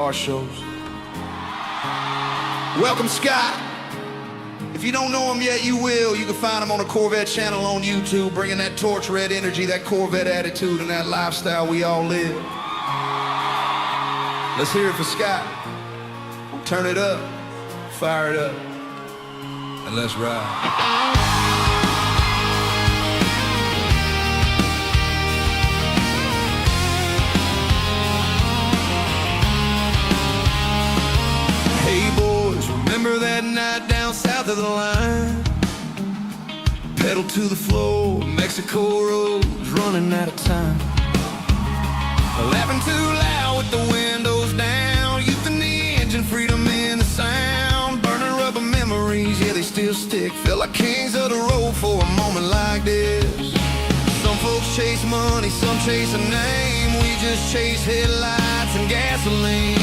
Car shows. Welcome, Scott. If you don't know him yet, you will. You can find him on the Corvette channel on YouTube, bringing that torch red energy, that Corvette attitude, and that lifestyle we all live. Let's hear it for Scott. Turn it up, fire it up, and let's ride. Remember that night down south of the line? Pedal to the floor, Mexico roads running out of time. Laughing too loud with the windows down, youth in the engine, freedom in the sound. Burning rubber memories, yeah, they still stick. Feel like kings of the road for a moment like this. Some folks chase money, some chase a name. We just chase headlights and gasoline.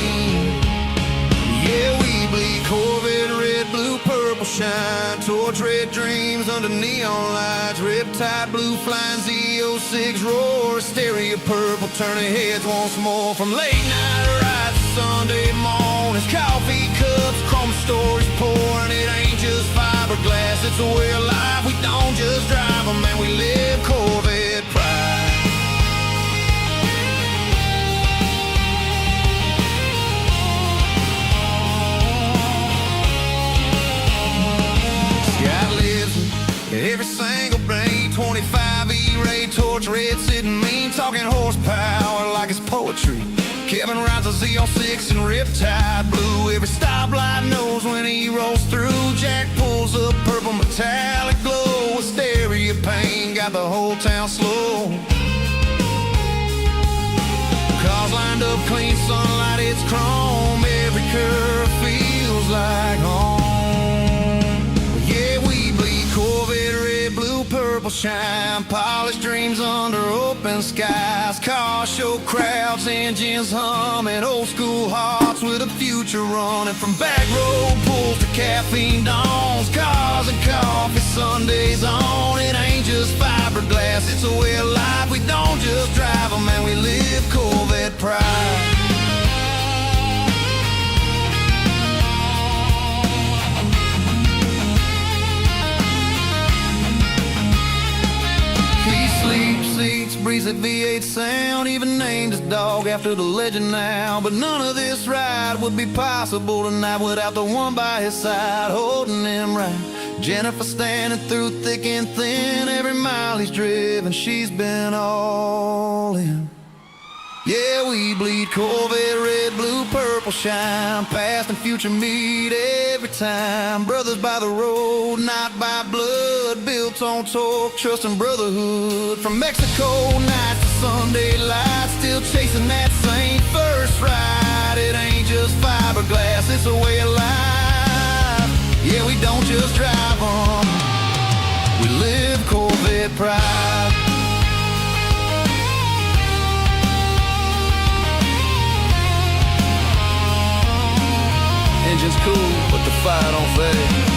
Yeah, we bleed Corvette, red, blue, purple shine. Torch red dreams under neon lights. Riptide blue flying Z06 roar. Stereo purple turning heads once more. From late night rides to Sunday mornings. Coffee cups, chrome stories pouring. It ain't just fiberglass, it's a way of life. We don't just drive them, man, we live Corvette pride. Every single brain, 25 E-Ray, torch red, sitting mean, talking horsepower like it's poetry. Kevin rides a Z06 and Riptide blue. Every stoplight knows when he rolls through. Jack pulls up purple metallic glow. A stereo pain got the whole town slow. Cars lined up, clean sunlight, it's chrome. Every curve feels like home. Purple shine, polished dreams under open skies. Car show crowds, engines humming, old school hearts with a future running. From back road pulls to caffeine dawns, cars and coffee Sundays on. It ain't just fiberglass, it's a way of life. We don't just drive them, man, we live Corvette pride. Seats, breezy V8 sound, even named his dog after the legend now. But none of this ride would be possible tonight without the one by his side, holding him right. Jennifer standing through thick and thin. Every mile he's driven, she's been all in. Yeah, we bleed Corvette, red, blue, purple shine. Past and future meet every time. Brothers by the road, not by blood. Built on torque, trust and brotherhood. From Mexico nights to Sunday lights, still chasing that same first ride. It ain't just fiberglass, it's a way of life. Yeah, we don't just drive them, we live Corvette pride. Engine's cool, but the fire don't fade.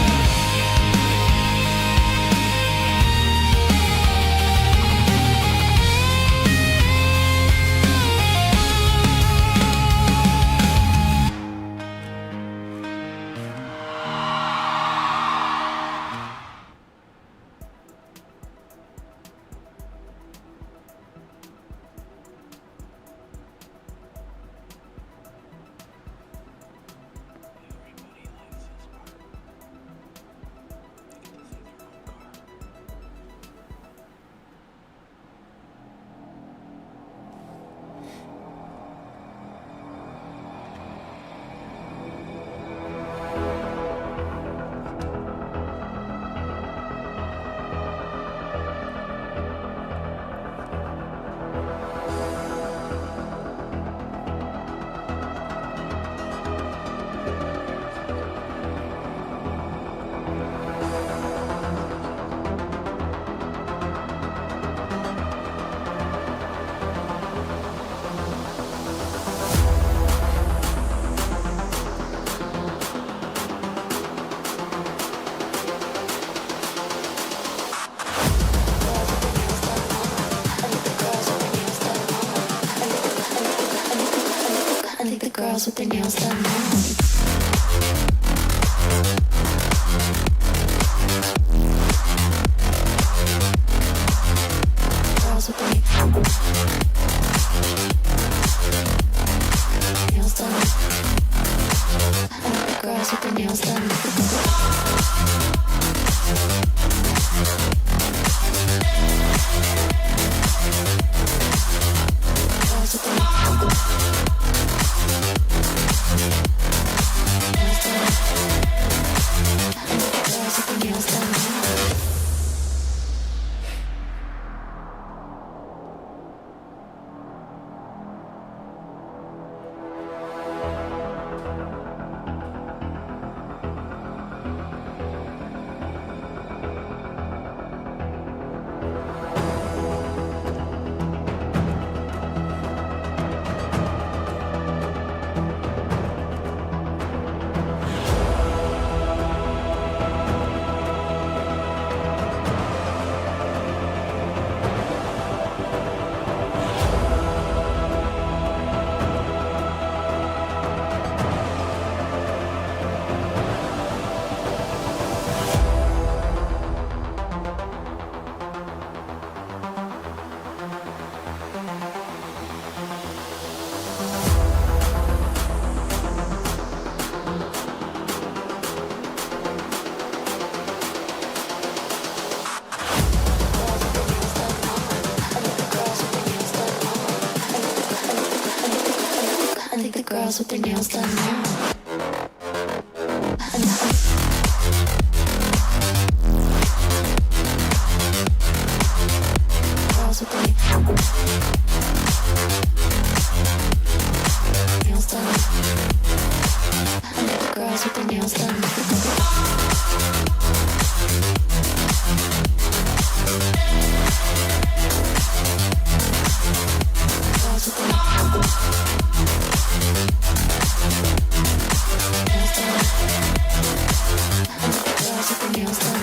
girls with their nails done now. Girls with their nails done. I like the girls with their nails done. Girls with their nails done. Girls with their nails done now. Girls with their nails done. I like the girls with their nails done. Girls with their nails done.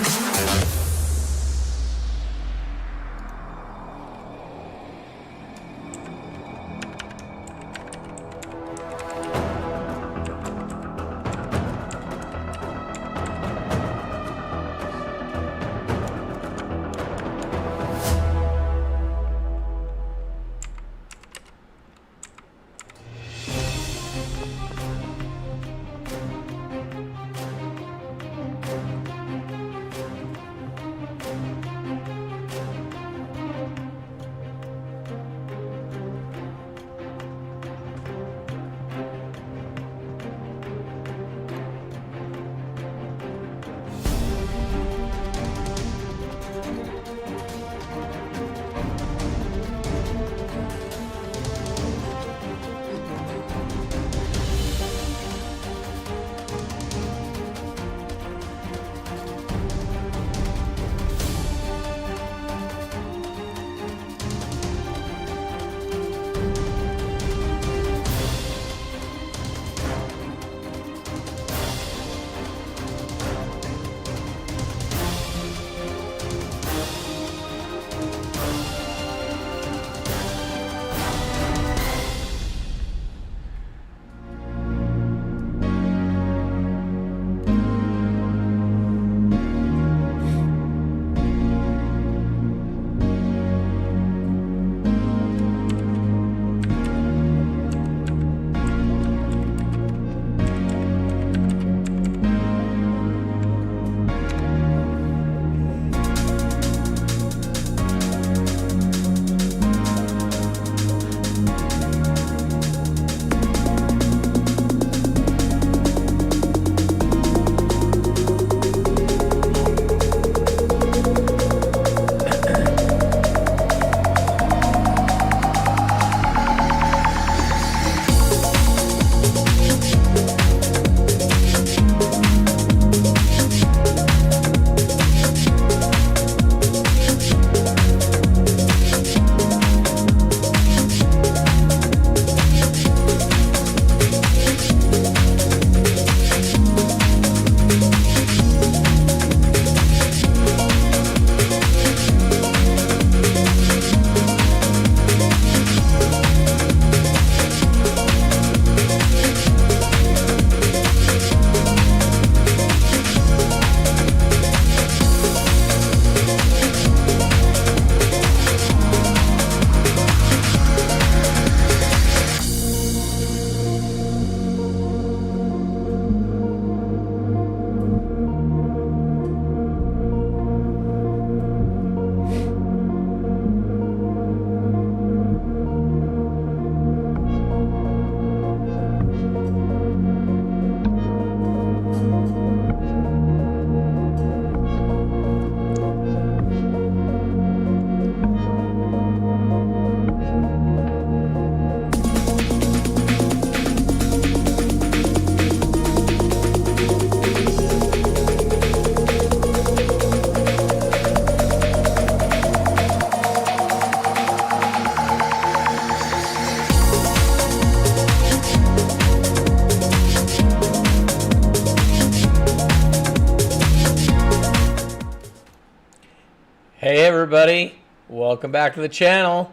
everybody, welcome back to the channel.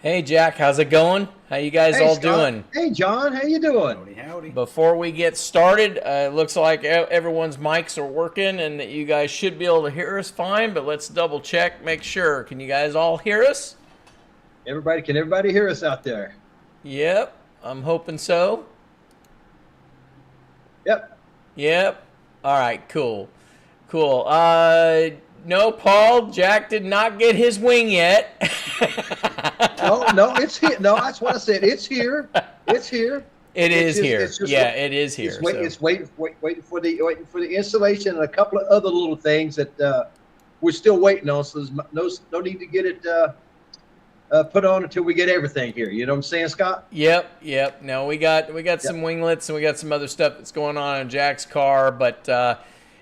Hey Jack, how's it going? How you guys all doing? Hey John, how you doing? Howdy, howdy. Before we get started, it looks like everyone's mics are working and that you guys should be able to hear us fine, but let's double check, make sure. Can you guys all hear us? Can everybody hear us out there? Yep, I'm hoping so. Yep. All right, cool. No, Paul, Jack did not get his wing yet. No, it's here. No, that's what I said. It's here. It's here. It is here. It's just, Yeah, it is here. It's waiting for the installation and a couple of other little things that we're still waiting on. So there's no need to get it put on until we get everything here. You know what I'm saying, Scott? Yep. No, we got some winglets and we got some other stuff that's going on in Jack's car. But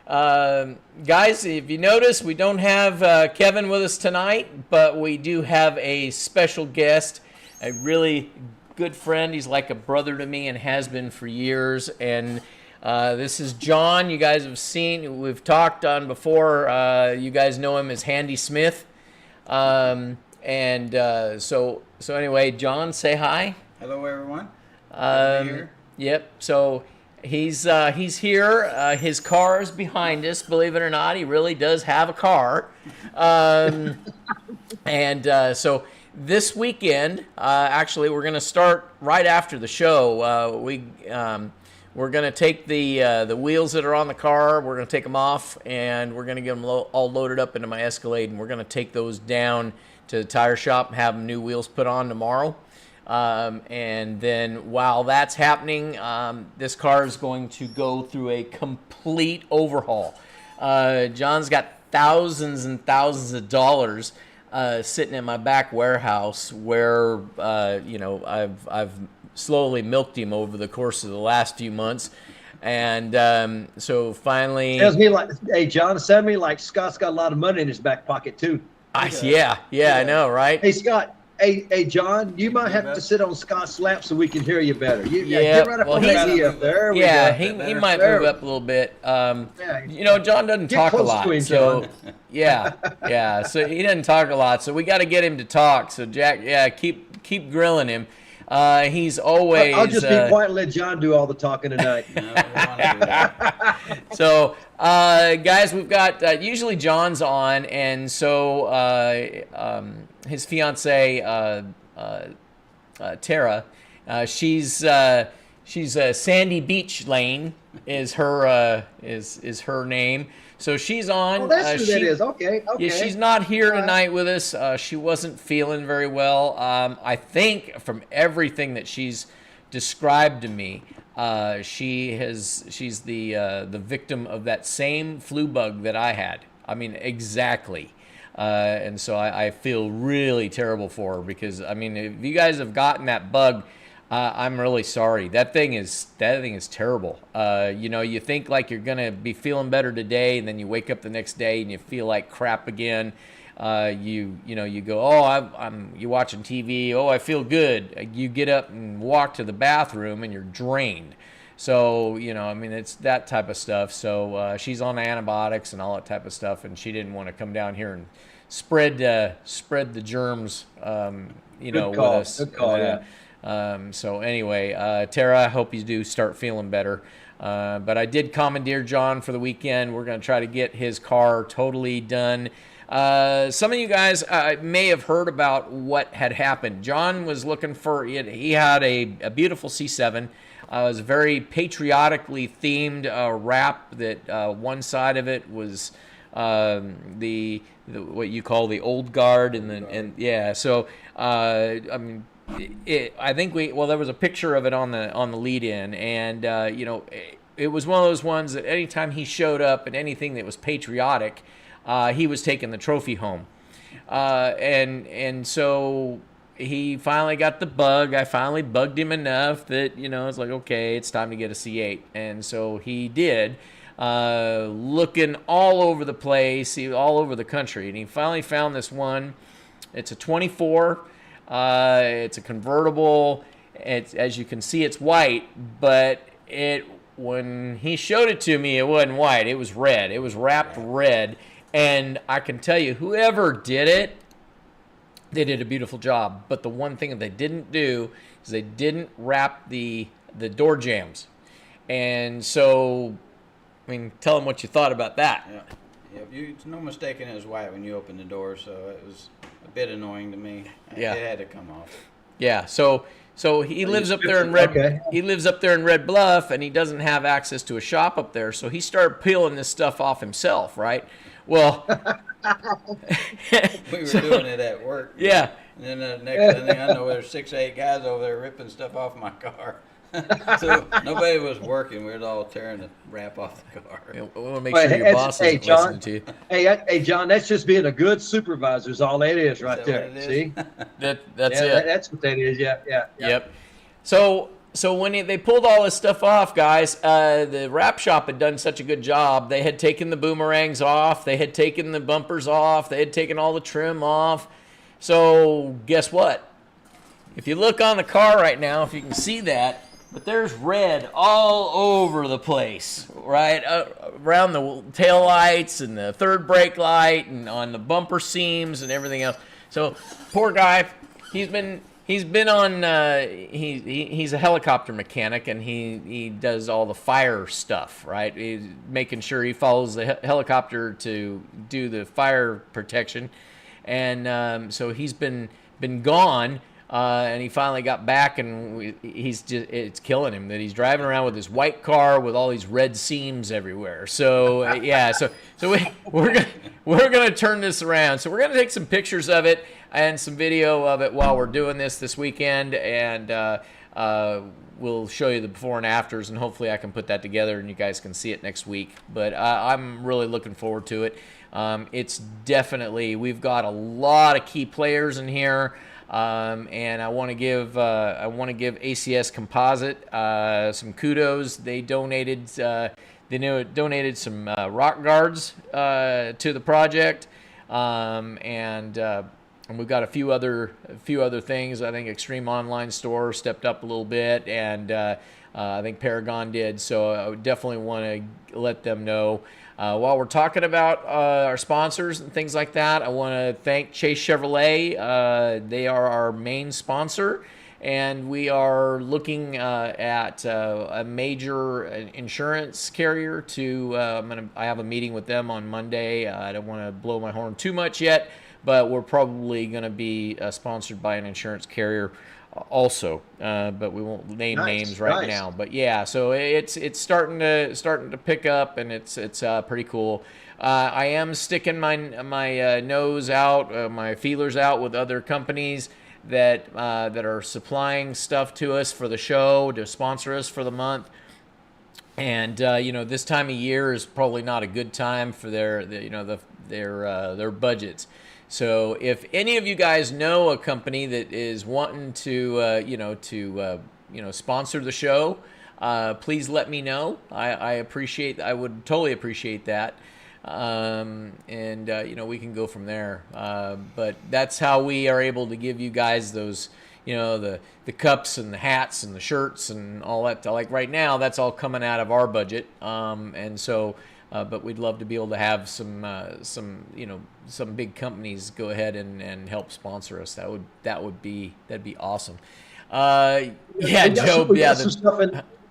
guys, if you notice, we don't have Kevin with us tonight, but we do have a special guest, a really good friend. He's like a brother to me and has been for years. And this is John. You guys have seen, we've talked on before. You guys know him as Handy Smith. So anyway, John, say hi. Hello, everyone. Here. Yep. So he's here. His car is behind us. Believe it or not, he really does have a car. So this weekend, actually, we're going to start right after the show. We're going to take the wheels that are on the car. We're going to take them off, and we're going to get them all loaded up into my Escalade, and we're going to take those down to the tire shop and have them new wheels put on tomorrow. And then while that's happening, this car is going to go through a complete overhaul. John's got thousands and thousands of dollars sitting in my back warehouse where I've slowly milked him over the course of the last few months. And so finally, Sounds me like, hey John, sounds me like Scott's got a lot of money in his back pocket too. I know, right? Hey Scott, hey John, you might have to sit on Scott's lap so we can hear you better. Yeah, get right up well, on that knee up there. We Yeah, go. he might move up a little bit. John doesn't talk a close lot, to him, so John. yeah, so he doesn't talk a lot. So we got to get him to talk. So Jack, keep grilling him. He's always. I'll just be quiet and let John do all the talking tonight. No, we want to do that. So, guys, we've got usually John's on, and so his fiance Tara, she's Sandy Beach Lane is her name. So she's on. Oh, that's who that is. Okay. Yeah, she's not here tonight with us. She wasn't feeling very well. I think from everything that she's described to me, she's the victim of that same flu bug that I had. I mean, exactly. And so I feel really terrible for her because, I mean, if you guys have gotten that bug, I'm really sorry. That thing is terrible. You think like you're gonna be feeling better today, and then you wake up the next day and you feel like crap again. You go, oh, you watching TV. Oh, I feel good. You get up and walk to the bathroom and you're drained. So it's that type of stuff. So she's on antibiotics and all that type of stuff, and she didn't want to come down here and spread the germs. With us. Good call. Yeah. So anyway, Tara, I hope you do start feeling better. But I did commandeer John for the weekend. We're going to try to get his car totally done. Some of you guys may have heard about what had happened. John was looking for it. He had a beautiful C7. It was a very patriotically themed wrap that one side of it was the what you call the old guard So I think there was a picture of it on the lead-in, and it was one of those ones that anytime he showed up at anything that was patriotic, he was taking the trophy home, and so he finally got the bug. I finally bugged him enough that it's like, okay, it's time to get a C8, and so he did. Looking all over the place, all over the country, and he finally found this one. It's a 24. It's a convertible. As you can see, it's white, but when he showed it to me, it wasn't white. It was red. It was wrapped red, And I can tell you, whoever did it, they did a beautiful job. But the one thing that they didn't do is they didn't wrap the door jambs. And so, I mean, tell them what you thought about that. Yeah. It's no mistaking it was white when you opened the door, so it was a bit annoying to me. Yeah. It had to come off. Yeah, so he lives up there in Red. Okay. He lives up there in Red Bluff, and he doesn't have access to a shop up there. So he started peeling this stuff off himself, right? Well, We were doing it at work. yeah, And then the next thing I know, there's 6 or 8 guys over there ripping stuff off my car. So nobody was working. We were all tearing the wrap off the car. we want to make Well, sure your hey, boss hey, isn't John. listening to you. Hey, John, that's just being a good supervisor is all that is right that there. what it is? See? That's Yeah, it. that's what that is. Yeah. Yep. So when they pulled all this stuff off, guys, the wrap shop had done such a good job. They had taken the boomerangs off. They had taken the bumpers off. They had taken all the trim off. So guess what? If you look on the car right now, if you can see that, but there's red all over the place, right? Around the tail lights and the third brake light and on the bumper seams and everything else. So poor guy, he's been on. He's a helicopter mechanic, and he does all the fire stuff, right? He's making sure he follows the helicopter to do the fire protection, and so he's been gone. And he finally got back, and it's killing him that he's driving around with this white car with all these red seams everywhere. So yeah, so we're gonna turn this around. So we're gonna take some pictures of it and some video of it while we're doing this weekend, and we'll show you the before and afters, and hopefully I can put that together and you guys can see it next week. But I'm really looking forward to it. It's definitely, we've got a lot of key players in here. And I want to give ACS Composite some kudos. They donated some rock guards to the project, and we've got a few other things. I think Extreme Online Store stepped up a little bit, and I think Paragon did. So I would definitely want to let them know. While we're talking about our sponsors and things like that, I want to thank Chase Chevrolet. They are our main sponsor, and we are looking at a major insurance carrier I have a meeting with them on Monday. I don't want to blow my horn too much yet, but we're probably going to be sponsored by an insurance carrier also, but we won't name names right now. But yeah, so it's starting to pick up, and it's pretty cool. I am sticking my nose out, my feelers out with other companies that are supplying stuff to us for the show, to sponsor us for the month. And this time of year is probably not a good time for their budgets. So if any of you guys know a company that is wanting to sponsor the show, please let me know. I would totally appreciate that. We can go from there. But that's how we are able to give you guys those, the cups and the hats and the shirts and all that. Like right now, that's all coming out of our budget. But we'd love to be able to have some big companies go ahead and help sponsor us. That'd be awesome. Joe.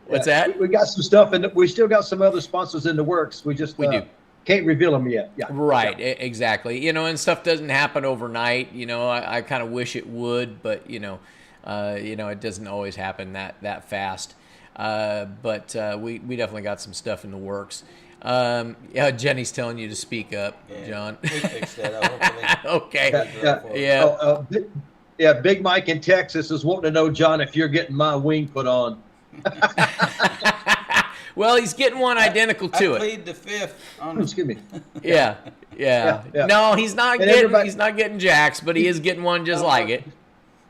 What's that? We got some stuff, and we still got some other sponsors in the works. We do. Can't reveal them yet. Yeah. Right. Yeah. Exactly. And stuff doesn't happen overnight. I kind of wish it would, but it doesn't always happen that fast. But we definitely got some stuff in the works. Jenny's telling you to speak up, John. We fixed that up, hopefully. Okay. Yeah. Big Mike in Texas is wanting to know, John, if you're getting my wing put on. Well, he's getting one identical to I it. plead the fifth. Excuse me. Yeah. Yeah. No, he's not And getting Jack's, but he is getting one just like it.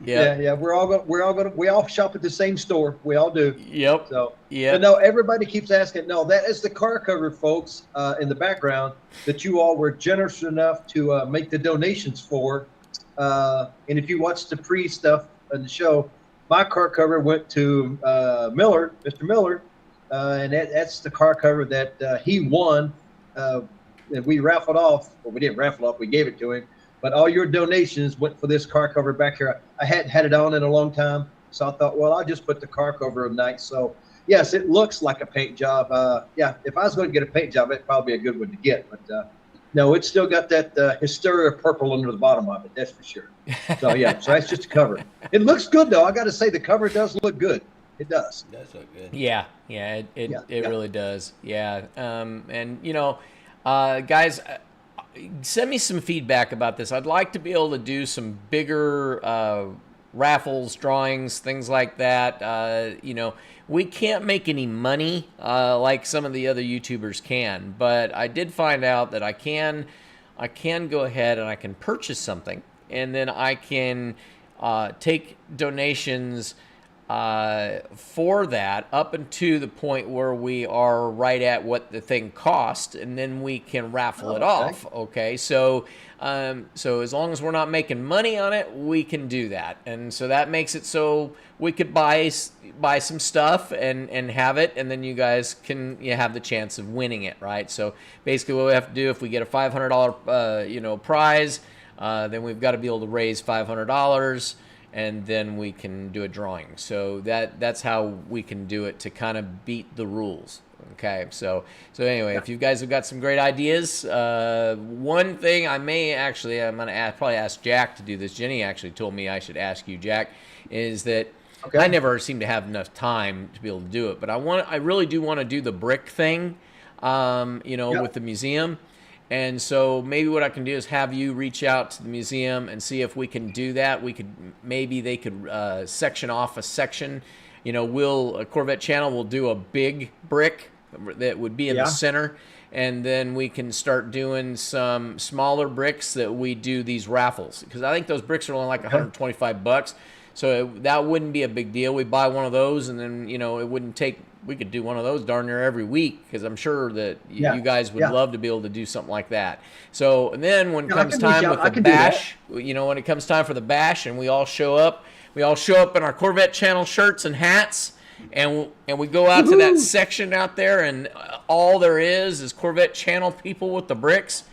Yep. Yeah. We all shop at the same store. We all do. Yep. So yeah. But no, everybody keeps asking. No, that is the car cover, folks, in the background that you all were generous enough to make the donations for. And if you watch the pre stuff in the show, my car cover went to Mr. Miller, and that's the car cover that he won and we raffled off. Well, we didn't raffle off. We gave it to him. But all your donations went for this car cover back here. I hadn't had it on in a long time, so I thought, well, I'll just put the car cover of night. So yes, it looks like a paint job. Yeah, if I was going to get a paint job, it'd probably be a good one to get. But no, it's still got that Hysteria purple under the bottom of it. That's for sure. So yeah, so that's just a cover. It looks good though. I got to say the cover does look good. It does. It does look good. Yeah, it really does. Yeah, and you know, guys, send me some feedback about this. I'd like to be able to do some bigger raffles, drawings, things like that. You know, we can't make any money like some of the other YouTubers can, but I did find out that I can go ahead and I can purchase something, and then I can take donations for that up until the point where we are right at what the thing cost, and then we can raffle it off. Okay, so as long as we're not making money on it, we can do that, and so that makes it so we could buy some stuff and have it, and then you guys can have the chance of winning it, right? So basically, what we have to do, if we get a $500 prize, then we've got to be able to raise $500. And then we can do a drawing. So that's how we can do it to kind of beat the rules. Okay, so anyway, if you guys have got some great ideas, one thing I'm going to probably ask Jack to do this. Jenny actually told me I should ask you, Jack, is that I never seem to have enough time to be able to do it. But I really do want to do the brick thing, with the museum. And so maybe what I can do is have you reach out to the museum and see if we can do that. They could section off a section. Corvette Channel will do a big brick that would be in the center, and then we can start doing some smaller bricks that we do these raffles, because I think those bricks are only like $125. So that wouldn't be a big deal. We buy one of those, and then it wouldn't take. We could do one of those darn near every week, because I'm sure that you guys would love to be able to do something like that. So and then when it comes time with the bash, when it comes time for the bash, and we all show up in our Corvette Channel shirts and hats, and we go out to that section out there, and all there is Corvette Channel people with the bricks.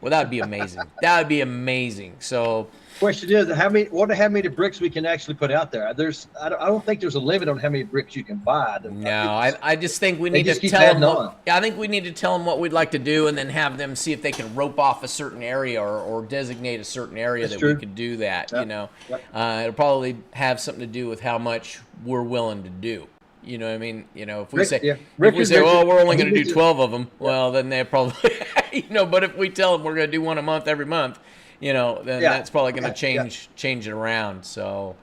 Well, that would be amazing. That would be amazing. So. Question is, how many bricks we can actually put out there? I don't think there's a limit on how many bricks you can buy. No, I just think we need to tell them. I think we need to tell them what we'd like to do, and then have them see if they can rope off a certain area or designate a certain area we could do that. Yep. It'll probably have something to do with how much we're willing to do. You know what I mean? If we say, well, we're only going to do 12 of them, well, then they probably, but if we tell them we're going to do one a month every month, then that's probably going to change it around. So,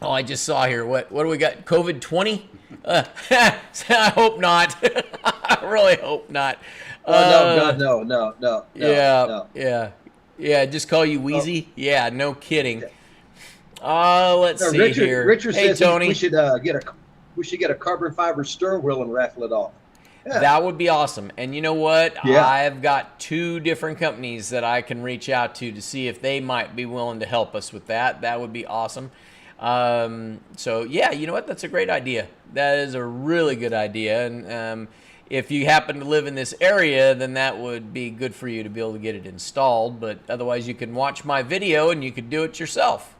I just saw here, what do we got? COVID 20? I hope not. I really hope not. No. Yeah. Just call you Wheezy. Yeah, no kidding. Let's see here. Richard says Tony. we should get a carbon fiber steering wheel and raffle it off. Yeah. That would be awesome. And you know what? Yeah. I've got 2 different companies that I can reach out to see if they might be willing to help us with that. That would be awesome. So yeah, you know what? That's a great idea. That is a really good idea. And if you happen to live in this area, then that would be good for you to be able to get it installed. But otherwise, you can watch my video and you could do it yourself.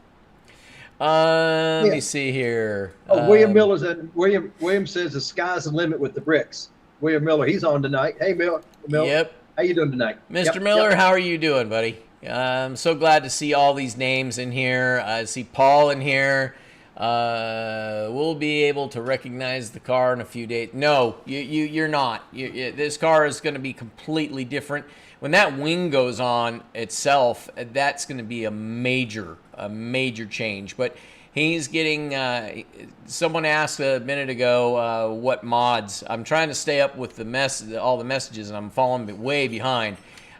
Let me see here. William says the sky's the limit with the bricks. William Miller, he's on tonight. Hey, Miller. Yep. How you doing tonight? Mr. Miller, how are you doing, buddy? I'm so glad to see all these names in here. I see Paul in here. We'll be able to recognize the car in a few days. No, you're not. This car is going to be completely different. When that wing goes on itself, that's going to be a major change. But he's getting. Someone asked a minute ago what mods. I'm trying to stay up with all the messages, and I'm falling way behind.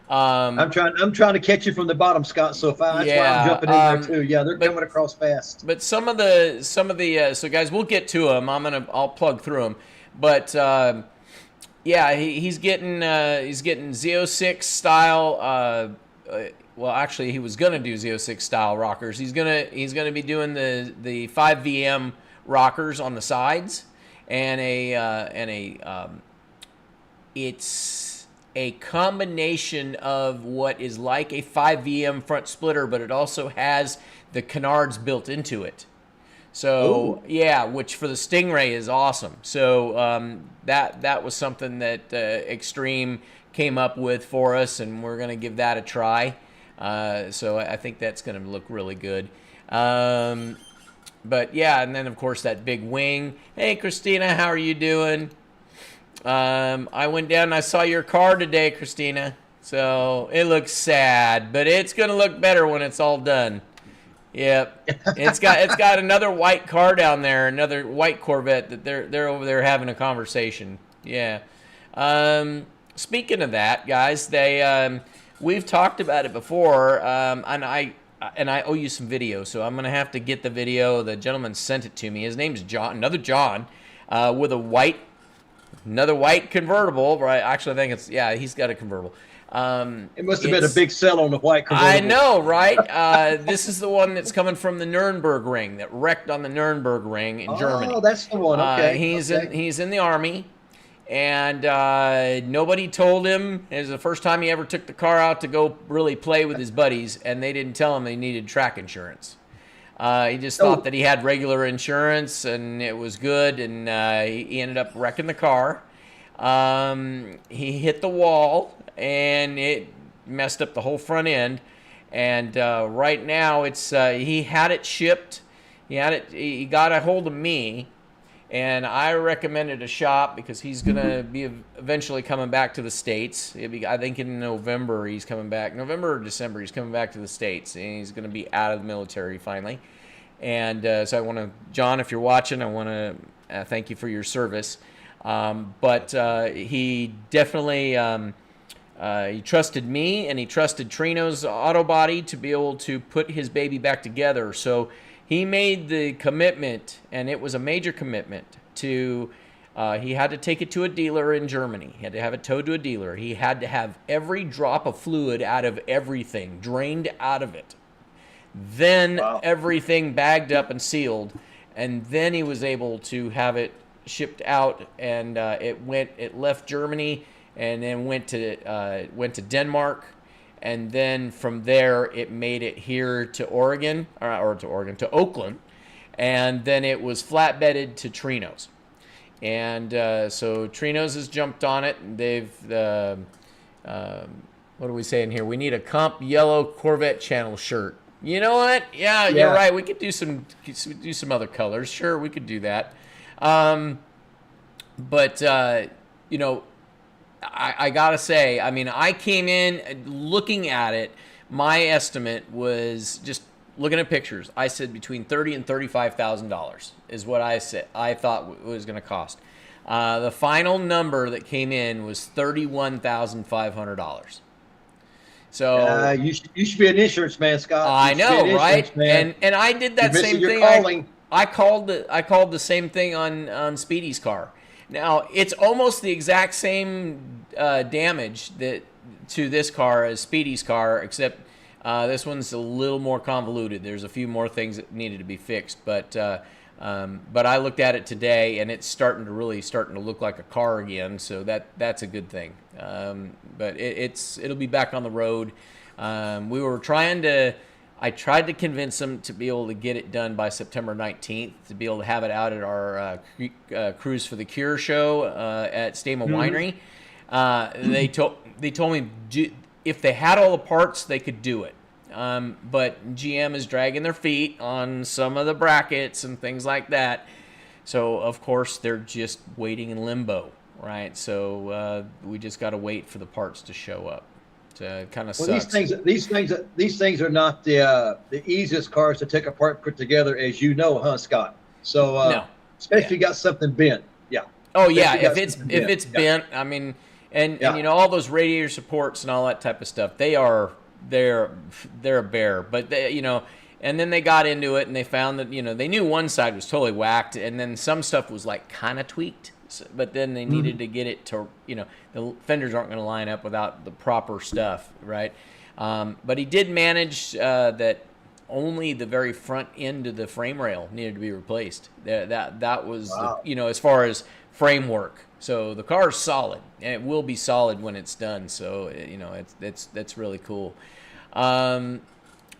I'm trying to catch you from the bottom, Scott. So that's why I'm jumping in there too. Yeah, they're coming across fast. But some of the so guys, we'll get to them. I'll plug through them. But he's getting Z06 style. Well, actually, he was gonna do Z06 style rockers. He's gonna be doing the 5VM rockers on the sides, and a it's a combination of what is like a 5VM front splitter, but it also has the canards built into it. So, yeah, which for the Stingray is awesome. So that was something that Extreme came up with for us, and we're going to give that a try. So I think that's going to look really good. But, yeah, and then, of course, that big wing. Hey, Christina, how are you doing? I went down and I saw your car today, Christina. So it looks sad, but it's going to look better when it's all done. Yep. It's got another white car down there, another white Corvette that they're over there having a conversation. Yeah. Speaking of that, guys, we've talked about it before, and I owe you some video, so I'm gonna have to get the video. The gentleman sent it to me. His name's John, another John, with another white convertible. Right? Actually, I think he's got a convertible. It must have been a big sell on the white convertible. I know, right? This is the one that's coming from the Nuremberg Ring, that wrecked on the Nuremberg Ring in Germany. Oh, that's the one. Okay. He's in the Army, and nobody told him. It was the first time he ever took the car out to go really play with his buddies, and they didn't tell him he needed track insurance. He just thought that he had regular insurance, and it was good, and he ended up wrecking the car. He hit the wall, and it messed up the whole front end. And right now, he had it shipped. He got a hold of me, and I recommended a shop because he's going to be eventually coming back to the States. I think in November he's coming back. November or December he's coming back to the States, and he's going to be out of the military finally. And so I want to, John, if you're watching, I want to thank you for your service. But he definitely he trusted me, and he trusted Trino's Auto Body to be able to put his baby back together. So he made the commitment, and it was a major commitment to. He had to take it to a dealer in Germany. He had to have it towed to a dealer. He had to have every drop of fluid out of everything drained out of it. Then everything bagged up and sealed, and then he was able to have it shipped out, and it left Germany and then went to Denmark, and then from there it made it here to Oregon, to Oakland, and then it was flatbedded to Trino's. And so Trino's has jumped on it, and they've what are we saying here? We need a Comp Yellow Corvette Channel shirt. You know what? Yeah, you're right. We could do some other colors. Sure, we could do that. But you know, I gotta say, I mean, I came in looking at it. My estimate was, just looking at pictures, I said between $30,000 and $35,000 is what I said. I thought it was going to cost. The final number that came in was $31,500. So you should be an insurance man, Scott. I know, right? And I did that same thing. I called the same thing on Speedy's car. Now it's almost the exact same damage to this car as Speedy's car, except this one's a little more convoluted. There's a few more things that needed to be fixed, but I looked at it today, and it's starting to look like a car again. So that's a good thing. But it'll be back on the road. I tried to convince them to be able to get it done by September 19th, to be able to have it out at our Cruise for the Cure show at Stama Winery. They told me if they had all the parts, they could do it. But GM is dragging their feet on some of the brackets and things like that. So, of course, they're just waiting in limbo, right? So we just got to wait for the parts to show up. It kind of sucks. These things are not the easiest cars to take apart and put together, as you know, huh, Scott? So, no. Especially if you got something bent. Yeah. Oh, yeah. If it's bent, I mean, and you know, all those radiator supports and all that type of stuff, they're a bear. But you know, and then they got into it, and they found that, you know, they knew one side was totally whacked, and then some stuff was like kind of tweaked. But then they needed to get it to, you know, the fenders aren't going to line up without the proper stuff, right? But he did manage that only the very front end of the frame rail needed to be replaced. That was, Wow. as far as framework. So the car is solid, and it will be solid when it's done. So that's really cool. But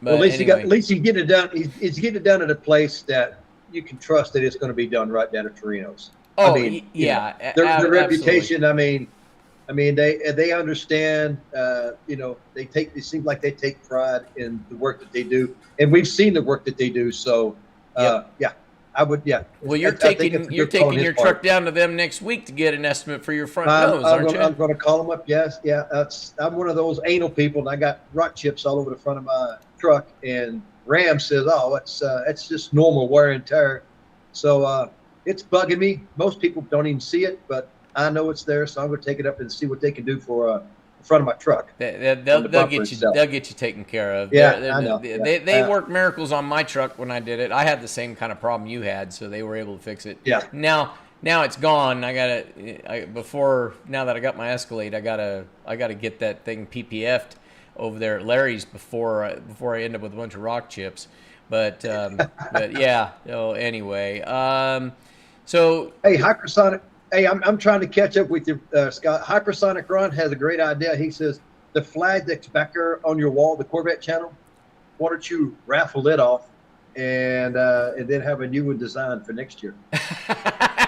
Well, at least anyway. at least you get it done. He's getting it done at a place that you can trust that it's going to be done right down at Torino's. Oh, I mean, yeah, their absolutely. reputation. I mean, they understand. It seems like they take pride in the work that they do, and we've seen the work that they do. So, yeah, I would, yeah. Well, you're I think it's a taking good call on his your part. truck down to them next week to get an estimate for your front nose, aren't you? I'm going to call them up. Yes, yeah. I'm one of those anal people, and I got rock chips all over the front of my truck. And Ram says, "Oh, it's just normal wear and tear." So it's bugging me. Most people don't even see it, but I know it's there, so I'm going to take it up and see what they can do for the front of my truck. They'll get you. They'll get you taken care of. Yeah, I know. They worked miracles on my truck when I did it. I had the same kind of problem you had, so they were able to fix it. Yeah. Now it's gone. Now that I got my Escalade, I gotta get that thing PPF'd over there at Larry's before I end up with a bunch of rock chips. But yeah. So anyway, so Hey, Hypersonic. Hey, I'm trying to catch up with you, Scott. Hypersonic Ron has a great idea. He says the flag that's back there on your wall, the Corvette channel. Why don't you raffle it off and then have a new one designed for next year?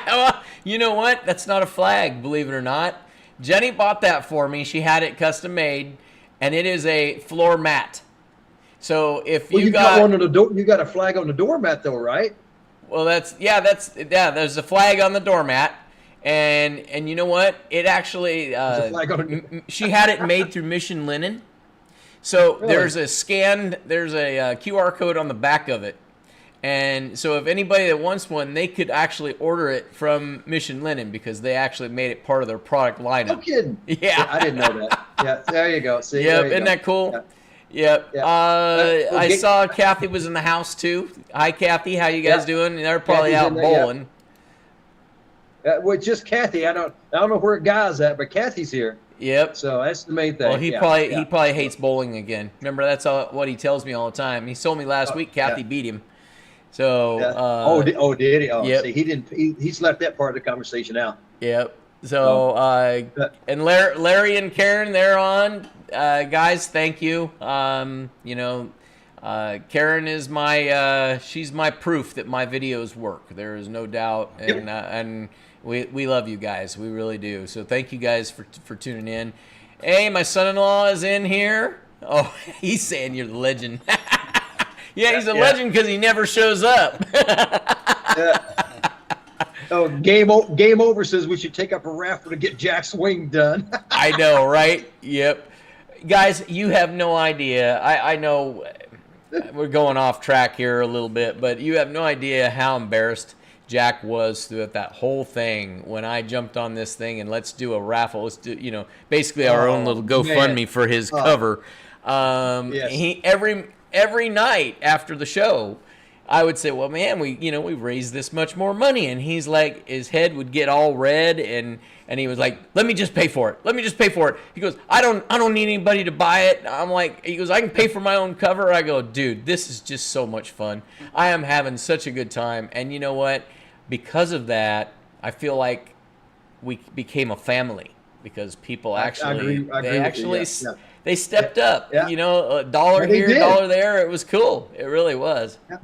well, you know what? That's not a flag, believe it or not. Jenny bought that for me. She had it custom made, and it is a floor mat. So if Well, you got one on the door. You got a flag on the doormat, though, right? well, there's a flag on the doormat, and you know what? It actually There's a flag on it. she had it made through Mission Linen. So Really? there's a QR code on the back of it. And so if anybody that wants one, they could actually order it from Mission Linen because they actually made it part of their product lineup. No kidding. Yeah. I didn't know that. Yeah, there you go. See, Yep, there you isn't go. that cool? Yeah. Yep. Yeah. I get- saw Kathy was in the house too. Hi, Kathy. How you guys Yeah. doing? They're probably Kathy's out in there, yeah. bowling. Well, just Kathy. I don't know where Guy's at, but Kathy's here. Yep. So that's the main thing. Well, he Yeah, probably yeah. he probably hates bowling again. Remember, that's what he tells me all the time. He told me last week Kathy yeah. beat him. So. Yeah. Did he? Oh, yep. see, he didn't. He's left that part of the conversation out. Yep. So, and Larry and Karen, they're on. Guys, thank you. Karen is she's my proof that my videos work. There is no doubt, and we love you guys. We really do. So thank you guys for tuning in. Hey, my son-in-law is in here. Oh, he's saying you're the legend. Yeah, he's a legend because he never shows up. Oh, game over says we should take up a raffle to get Jack's wing done. I know, right? Yep. Guys, you have no idea. I know we're going off track here a little bit, but you have no idea how embarrassed Jack was throughout that whole thing when I jumped on this thing and let's do a raffle. Let's do, basically our own little GoFundMe for his cover. Yes. He every night after the show, I would say, well, man, we raised this much more money. And he's like, his head would get all red and he was like, let me just pay for it. Let me just pay for it. He goes, I don't need anybody to buy it. I'm like, he goes, I can pay for my own cover. I go, dude, this is just so much fun. I am having such a good time. And you know what? Because of that, I feel like we became a family because people actually, I agree with you, yeah. they stepped up, Yeah. A dollar Yeah, they here, did. dollar there. It was cool. It really was. Yeah.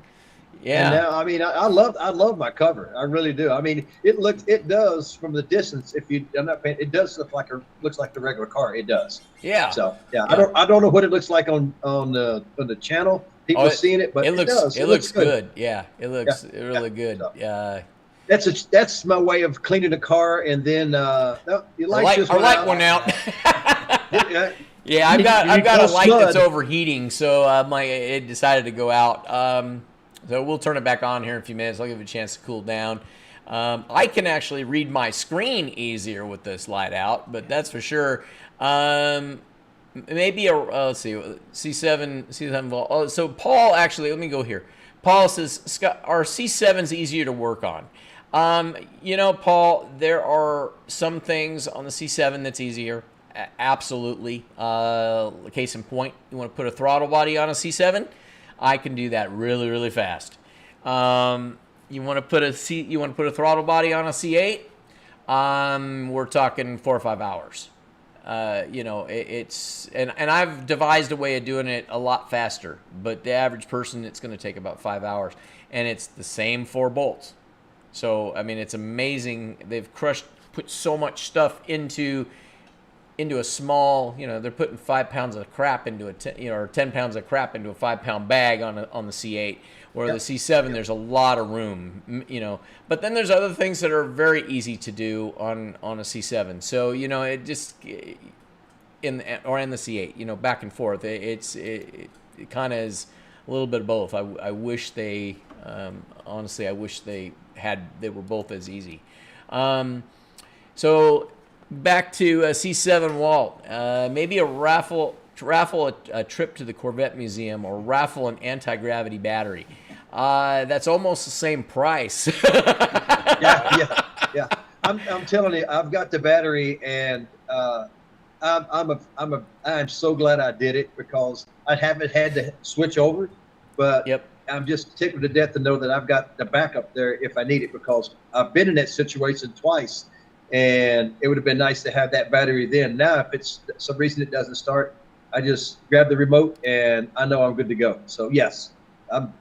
Yeah. And now, I mean, I love my cover. I really do. I mean, it does from the distance. I'm not paying, it does looks like the regular car. It does. Yeah. So yeah. I don't know what it looks like on the channel. People seeing it, but it does. It looks good. Yeah. It looks really good. So, Yeah. that's my way of cleaning the car, and then your light just Our light went out. Yeah. Yeah, I've You got a go light that's flood. overheating, so it decided to go out. So we'll turn it back on here in a few minutes. I'll give it a chance to cool down. I can actually read my screen easier with this light out, but that's for sure. Maybe let's see, C7 volt. Oh, so Paul, actually, let me go here. Paul says, Scott, are C7s easier to work on? Paul, there are some things on the C7 that's easier. Absolutely. Case in point, you want to put a throttle body on a C7? I can do that really, really fast. You want to put a throttle body on a C8? We're talking 4 or 5 hours. It's and I've devised a way of doing it a lot faster, but the average person, it's going to take about 5 hours, and it's the same 4 bolts. So I mean, it's amazing. They've put so much stuff into a small. They're putting 5 pounds of crap into or 10 pounds of crap into a 5-pound bag on the C8. Where the C7, there's a lot of room, But then there's other things that are very easy to do on a C7. So it just in the C8, back and forth. It kind of is a little bit of both. I wish they honestly, I wish they were both as easy. So back to C7 Walt. Maybe a raffle a trip to the Corvette Museum, or raffle an anti-gravity battery. That's almost the same price. Yeah. I'm telling you, I've got the battery, and I'm so glad I did it, because I haven't had to switch over, but I'm just tickled to death to know that I've got the backup there if I need it, because I've been in that situation twice, and it would have been nice to have that battery then. Now, if it's some reason it doesn't start, I just grab the remote and I know I'm good to go. So yes, I'm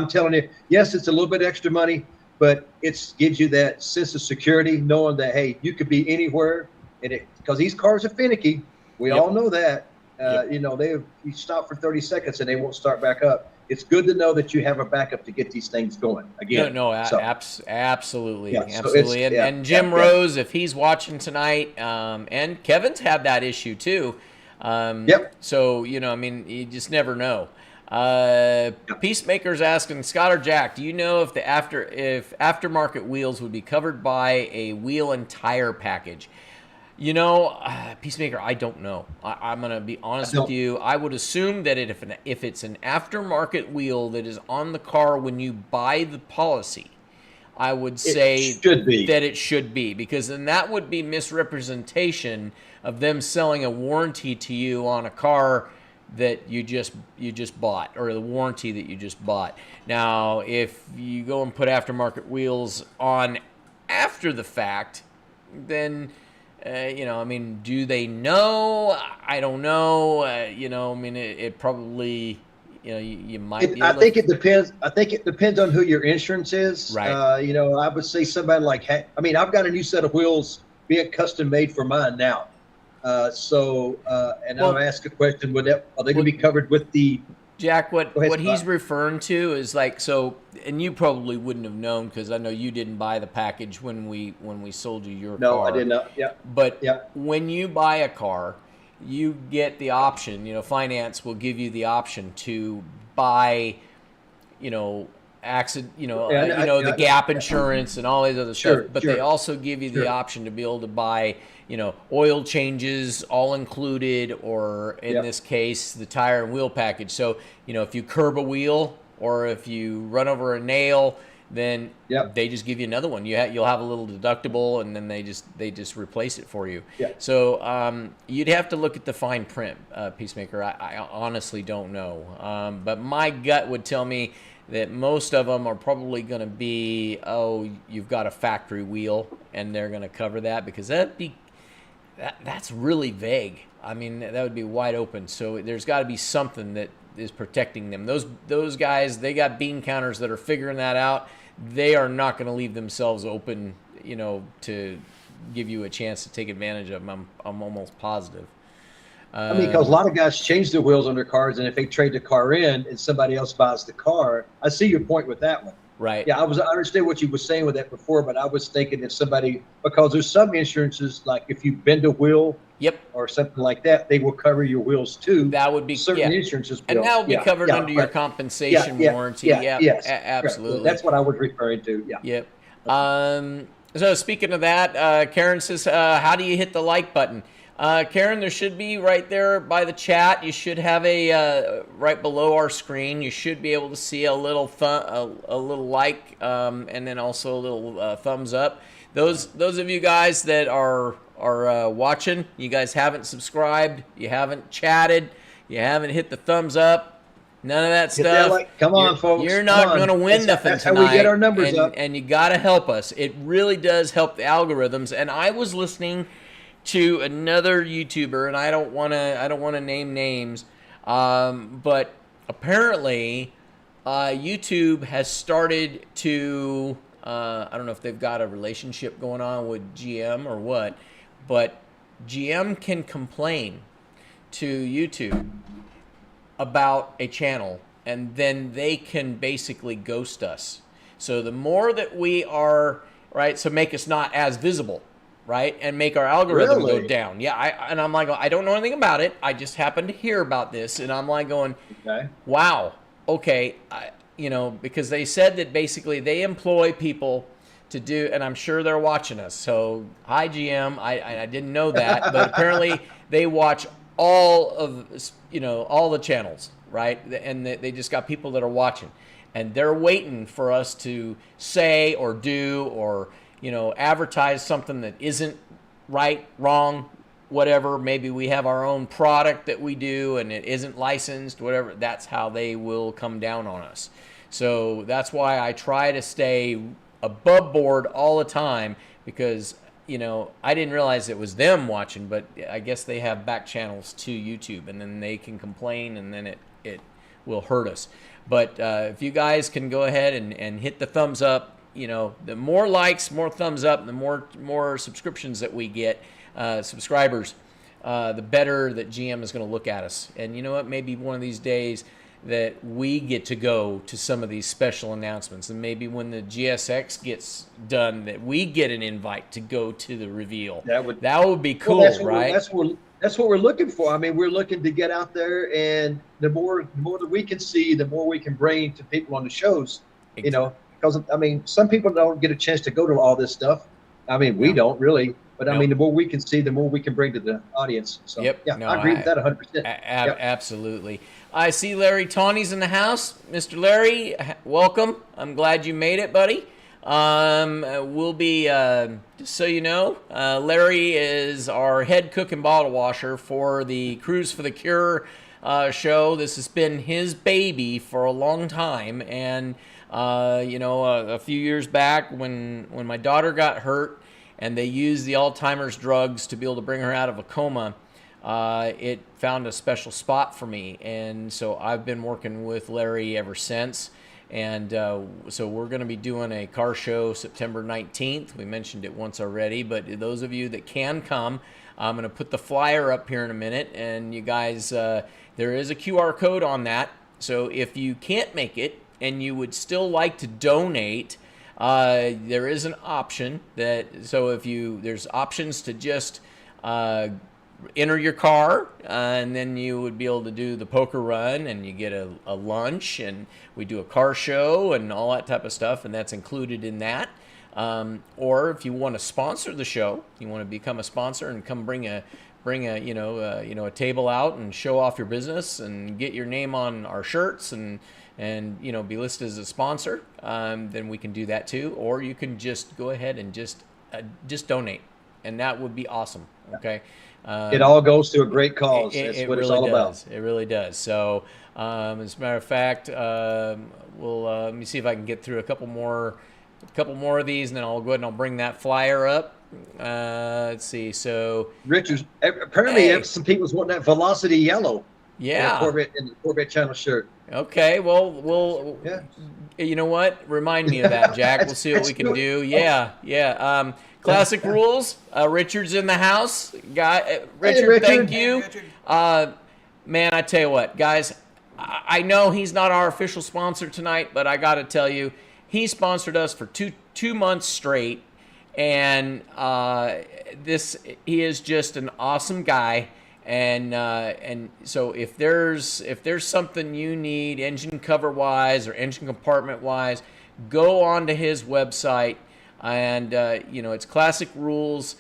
telling you, yes, it's a little bit extra money, but it gives you that sense of security, knowing that, hey, you could be anywhere, and because these cars are finicky. We all know that. You stop for 30 seconds and they won't start back up. It's good to know that you have a backup to get these things going again. Absolutely, yeah, absolutely. So and Jim Rose, if he's watching tonight, and Kevin's had that issue too. So you just never know. Peacemaker's asking, Scott or Jack, do you know if aftermarket wheels would be covered by a wheel and tire package? Peacemaker, I don't know. I'm going to be honest with you. I would assume that if it's an aftermarket wheel that is on the car when you buy the policy, I would say that it should be, because then that would be misrepresentation of them selling a warranty to you on a car that you just bought, or the warranty that you just bought. Now, if you go and put aftermarket wheels on after the fact, then do they know? I don't know. It probably, you might. I think it depends. I think it depends on who your insurance is. Right. I would say somebody like, I've got a new set of wheels being custom made for mine now. I'll ask a question: are they going to be covered with the? Jack, what he's referring to is and you probably wouldn't have known, because I know you didn't buy the package when we sold you your car. No, I did not. Yeah. But when you buy a car, you get the option. Finance will give you the option to buy, accident, the gap insurance and all these other stuff. But they also give you the option to be able to buy, oil changes all included, or in this case, the tire and wheel package. So, if you curb a wheel or if you run over a nail, then they just give you another one. You'll have a little deductible, and then they just replace it for you. Yeah. So you'd have to look at the fine print, Peacemaker. I honestly don't know, but my gut would tell me that most of them are probably going to be, you've got a factory wheel, and they're going to cover that, because that's really vague. I mean, that would be wide open. So there's got to be something that is protecting them. Those guys, they got bean counters that are figuring that out. They are not going to leave themselves open, to give you a chance to take advantage of them. I'm almost positive. Because a lot of guys change their wheels on their cars, and if they trade the car in and somebody else buys the car, I see your point with that one. Right. Yeah, I understand what you were saying with that before, but I was thinking if somebody, because there's some insurances, like if you bend a wheel, or something like that, they will cover your wheels too. That would be certain insurances, and that would be covered under your compensation warranty. Yes, absolutely. That's what I was referring to. Yeah. Yep. So speaking of that, Karen says, "How do you hit the like button?" Karen, there should be right there by the chat. You should have a right below our screen. You should be able to see a little a little like, and then also a little thumbs up. Those of you guys that are watching, you guys haven't subscribed, you haven't chatted, you haven't hit the thumbs up. None of that Hit that stuff. like, come on, folks. You're come not on. going to win That's nothing how tonight. we get our numbers and, up. And you got to help us. It really does help the algorithms. And I was listening to another YouTuber, and I don't want to name names, but apparently YouTube has started to I don't know if they've got a relationship going on with GM or what, but GM can complain to YouTube about a channel, and then they can basically ghost us. So the more that we are, right, so make us not as visible, right, and make our algorithm go Really? down. Yeah, and I'm like, I don't know anything about it. I just happened to hear about this, and I'm like going, Okay. wow, okay, because they said that basically they employ people to do, and I'm sure they're watching us. So hi GM, I didn't know that, but apparently they watch all of all the channels, right? And they just got people that are watching, and they're waiting for us to say or do or advertise something that isn't right, wrong, whatever. Maybe we have our own product that we do and it isn't licensed, whatever. That's how they will come down on us. So that's why I try to stay above board all the time, because I didn't realize it was them watching, but I guess they have back channels to YouTube, and then they can complain, and then it will hurt us. But if you guys can go ahead and hit the thumbs up, the more likes, more thumbs up, the more subscriptions that we get, subscribers, the better that GM is going to look at us. And you know what? Maybe one of these days that we get to go to some of these special announcements, and maybe when the GSX gets done, that we get an invite to go to the reveal. That would be cool, right? That's what we're looking for. I mean, we're looking to get out there, and the more that we can see, the more we can bring to people on the shows. Because I mean, some people don't get a chance to go to all this stuff. I mean, we don't really. But I mean, the more we can see, the more we can bring to the audience. So, I agree with that 100%. Absolutely. I see Larry Tawney's in the house. Mr. Larry, welcome. I'm glad you made it, buddy. We'll be, just so you know, Larry is our head cook and bottle washer for the Cruise for the Cure show. This has been his baby for a long time. And, a few years back when my daughter got hurt, and they used the Alzheimer's drugs to be able to bring her out of a coma, it found a special spot for me. And so I've been working with Larry ever since. And so we're going to be doing a car show September 19th. We mentioned it once already, but those of you that can come, I'm going to put the flyer up here in a minute. And you guys, there is a QR code on that. So if you can't make it and you would still like to donate, there is an option there's options to just enter your car, and then you would be able to do the poker run, and you get a lunch, and we do a car show and all that type of stuff, and that's included in that. Or if you want to sponsor the show, you want to become a sponsor and come bring a table out and show off your business and get your name on our shirts and be listed as a sponsor, then we can do that too. Or you can just go ahead and just donate, and that would be awesome. Okay. It all goes to a great cause. That's what it's all about. It really does. So, as a matter of fact, we'll let me see if I can get through a couple more of these, and then I'll go ahead and I'll bring that flyer up. Let's see. So, Richard, apparently some people's wanting that Velocity yellow. Yeah. In the Corvette channel shirt. Okay. Well, you know what? Remind me of that, Jack. We'll see what we can do. Yeah. Classic rules. Richard's in the house. Richard, thank you. Man, I tell you what, guys, I know he's not our official sponsor tonight, but I got to tell you, he sponsored us for two months straight, and he is just an awesome guy. And so if there's something you need engine cover wise or engine compartment wise, go on to his website, and it's Classic Rules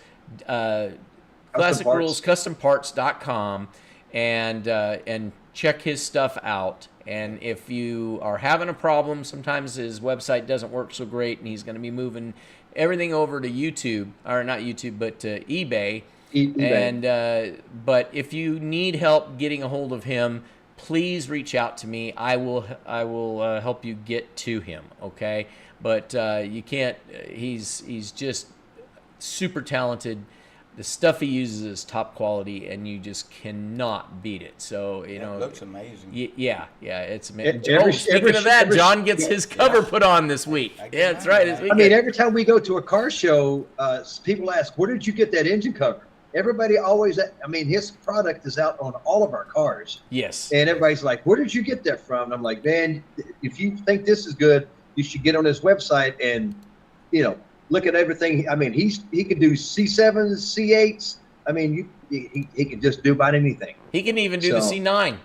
ClassicRulesCustomParts.com, and check his stuff out. And if you are having a problem, sometimes his website doesn't work so great, and he's going to be moving everything over to YouTube, or not YouTube, but to eBay. And but if you need help getting a hold of him, please reach out to me. I will help you get to him. Okay, but you can't. He's just super talented. The stuff he uses is top quality, and you just cannot beat it. So It looks amazing. yeah, it's amazing. Every- Speaking of that, every- John gets his cover put on this week. I can Yeah, that's right. imagine This that. I mean, weekend. every time we go to a car show, people ask, "Where did you get that engine cover?" Everybody always, I mean, his product is out on all of our cars, Yes. and everybody's like, "Where did you get that from?" And I'm like, "Man, if you think this is good, you should get on his website and, look at everything. I mean, he can do C7s, C8s. I mean, he can just do about anything." He can even do the So- C9.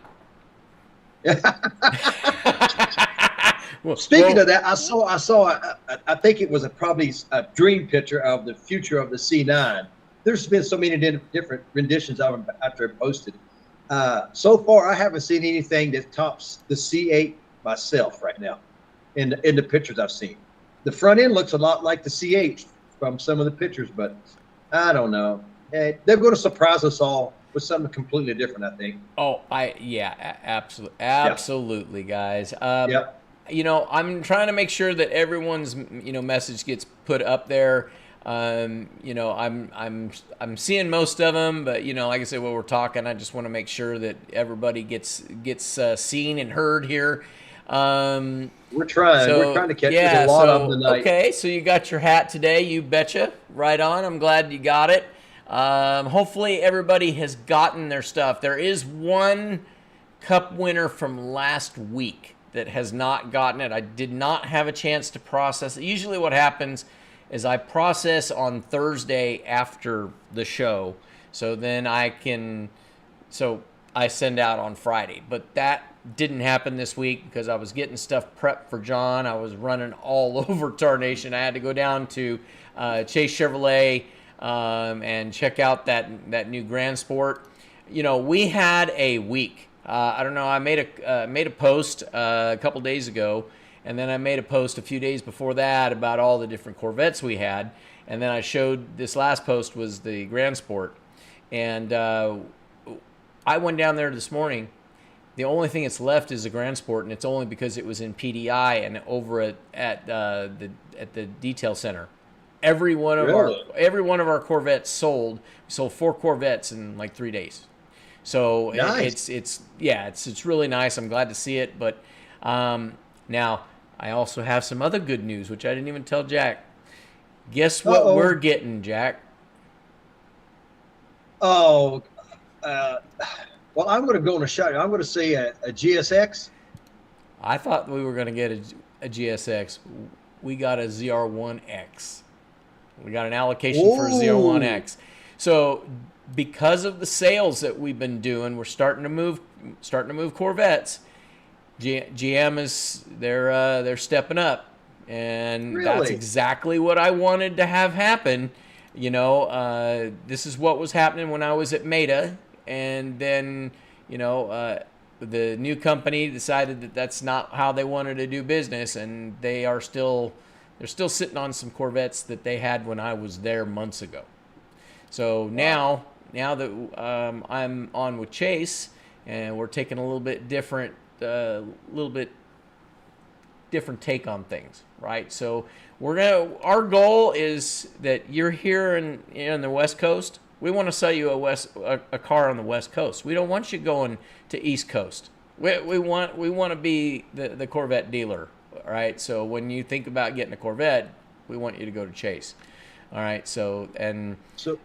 Well, Speaking of that, I saw. I think it was probably a dream picture of the future of the C9. There's been so many different renditions of them after I posted. So far, I haven't seen anything that tops the C8 myself right now. In the pictures I've seen, the front end looks a lot like the C8 from some of the pictures, but I don't know. They're going to surprise us all with something completely different, I think. Oh, absolutely, guys. Yep. I'm trying to make sure that everyone's message gets put up there. I'm seeing most of them, but like I said, while we're talking, I just want to make sure that everybody gets seen and heard here. We're trying. We're trying to catch. There's a lot of them tonight. Okay, so you got your hat today. You betcha. Right on. I'm glad you got it. Hopefully everybody has gotten their stuff. There is one cup winner from last week that has not gotten it. I did not have a chance to process it. Usually what happens is I process on Thursday after the show. So then I send out on Friday. But that didn't happen this week because I was getting stuff prepped for John. I was running all over Tarnation. I had to go down to Chase Chevrolet and check out that new Grand Sport. We had a week. I don't know. I made a post a couple days ago, and then I made a post a few days before that about all the different Corvettes we had, and then I showed this last post was the Grand Sport, and I went down there this morning. The only thing that's left is the Grand Sport, and it's only because it was in PDI and over at the detail center. Every one of our Corvettes sold. We sold 4 Corvettes in like 3 days. So nice. it's really nice. I'm glad to see it. But now I also have some other good news, which I didn't even tell Jack. Guess what we're getting, Jack? Oh, well, I'm going to go on a shot. I'm going to say a GSX. I thought we were going to get a GSX. We got a ZR1X. We got an allocation for a ZR1X. So because of the sales that we've been doing, we're starting to move Corvettes. GM is they're stepping up, and Really? that's exactly what I wanted to have happen. This is what was happening when I was at Meta, and then the new company decided that that's not how they wanted to do business, and they're still sitting on some Corvettes that they had when I was there months ago. So now that I'm on with Chase, and we're taking a little bit different take on things, right? So our goal is that you're here in the West Coast. We want to sell you a car on the West Coast. We don't want you going to East Coast. We want to be the Corvette dealer, right? So when you think about getting a Corvette, we want you to go to Chase. All right. So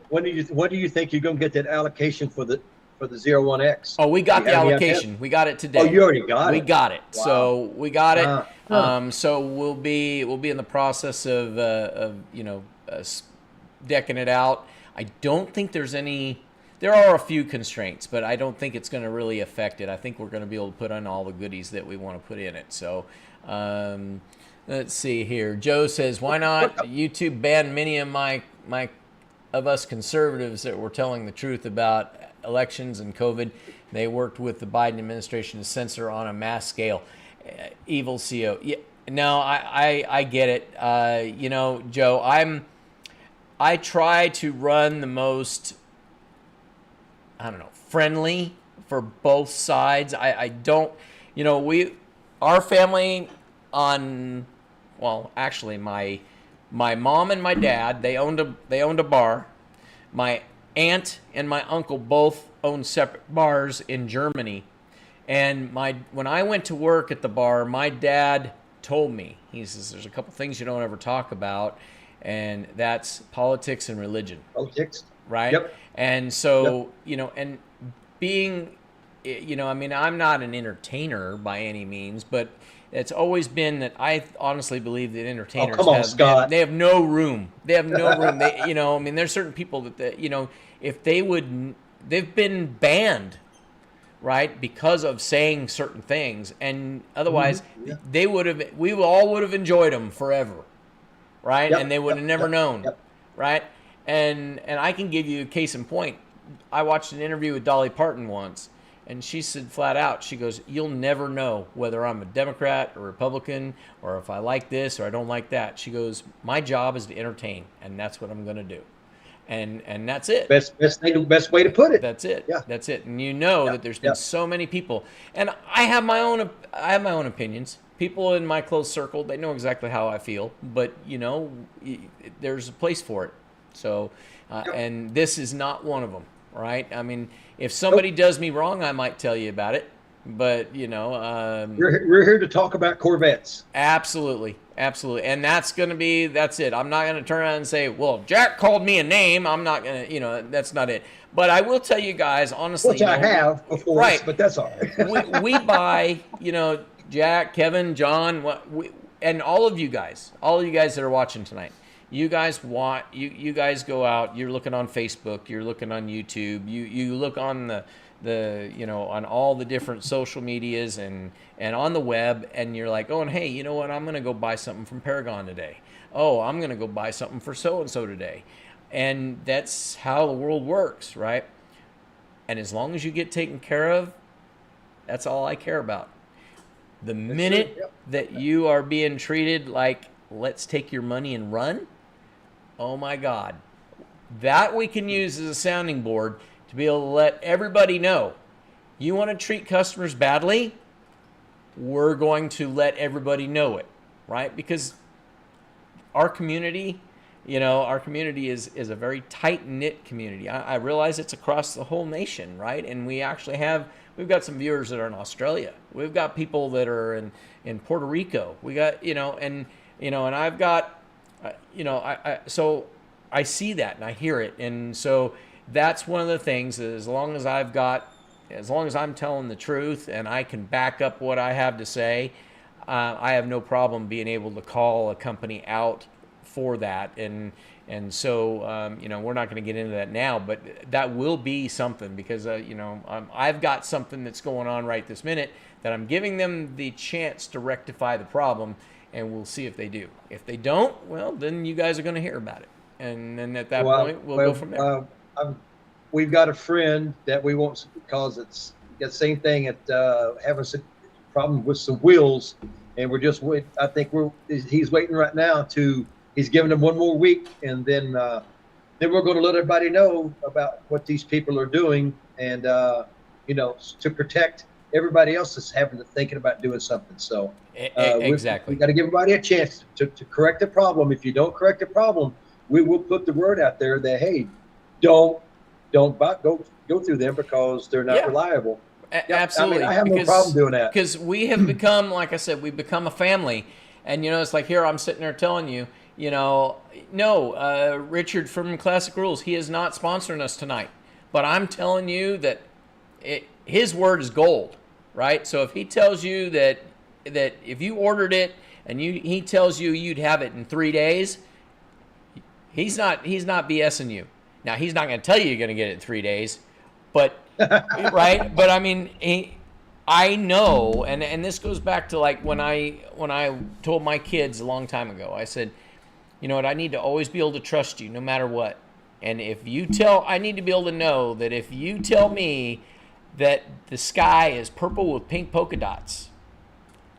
when do you think you're going to get that allocation for the 01X? Oh, we got the allocation. We got it today. Oh, you already got it. We got it. Wow. So we got it. Huh. So we'll be in the process of decking it out. I don't think there's any. There are a few constraints, but I don't think it's going to really affect it. I think we're going to be able to put on all the goodies that we want to put in it. So let's see here. Joe says, "Why not YouTube ban many of us conservatives that were telling the truth about elections and COVID? They worked with the Biden administration to censor on a mass scale. Evil CO." Yeah, no, I get it. Joe, I try to run the most, friendly for both sides. I don't, our family actually my mom and my dad, they owned a bar. My aunt and my uncle both owned separate bars in Germany. And when I went to work at the bar, my dad told me, he says, there's a couple things you don't ever talk about, and that's politics and religion. Politics. Right? Yep. And so, and being, I'm not an entertainer by any means, but it's always been that I honestly believe that entertainers they have no room. They have no room. There's certain people that, if they've been banned, right, because of saying certain things, and otherwise we all would have enjoyed them forever, right? And they would have never known, right? And I can give you a case in point. I watched an interview with Dolly Parton once, and she said flat out, she goes, you'll never know whether I'm a Democrat or Republican, or if I like this or I don't like that. She goes, my job is to entertain, and that's what I'm going to do. And that's it. Best way to put it. That's it. Yeah. That's it. And that there's been so many people, and I have my own opinions. People in my close circle, they know exactly how I feel, but there's a place for it. So, and this is not one of them, right? I mean, if somebody does me wrong, I might tell you about it, but we're here to talk about Corvettes. Absolutely. And that's it. I'm not going to turn around and say, well, Jack called me a name. I'm not going to, that's not it. But I will tell you guys, honestly. Which I have, of course, right. But that's all right. we buy, Jack, Kevin, John, and all of you guys that are watching tonight. You guys you guys go out, you're looking on Facebook, you're looking on YouTube, you look on on all the different social medias and on the web, and you're like, oh, and hey, you know what? I'm going to go buy something from Paragon today. Oh, I'm going to go buy something for so-and-so today. And that's how the world works, right? And as long as you get taken care of, that's all I care about. The minute that you are being treated like, let's take your money and run, oh my God. That we can use as a sounding board to be able to let everybody know, you want to treat customers badly, we're going to let everybody know it, right? Because our community, is a very tight-knit community. I realize it's across the whole nation, right? And we've got some viewers that are in Australia. We've got people that are in Puerto Rico. We got, and I've got, so I see that and I hear it. And so that's one of the things that as long as I'm telling the truth and I can back up what I have to say, I have no problem being able to call a company out for that. And so, we're not going to get into that now, but that will be something because, I've got something that's going on right this minute that I'm giving them the chance to rectify the problem, and we'll see if they do. If they don't, well, then you guys are going to hear about it. And then at that point, we'll go from there. We've got a friend that we want, because it's the same thing at having some problem with some wheels, and we're just waiting. I think he's waiting right now he's giving them one more week, and then we're going to let everybody know about what these people are doing, and to protect everybody else that's thinking about doing something. So exactly, we got to give everybody a chance to correct the problem. If you don't correct the problem, we will put the word out there that, hey, don't go through them because they're not reliable. Absolutely. I have no problem doing that. Because we have become, like I said, we've become a family. And, it's like here I'm sitting there telling you, no, Richard from Classic Rules, he is not sponsoring us tonight. But I'm telling you that his word is gold, right? So if he tells you that if you ordered it and he tells you you'd have it in 3 days, he's not BSing you. Now, he's not going to tell you you're going to get it in 3 days, but right? But I mean, I know, and this goes back to like when I told my kids a long time ago, I said, you know what, I need to always be able to trust you no matter what. And I need to be able to know that if you tell me that the sky is purple with pink polka dots,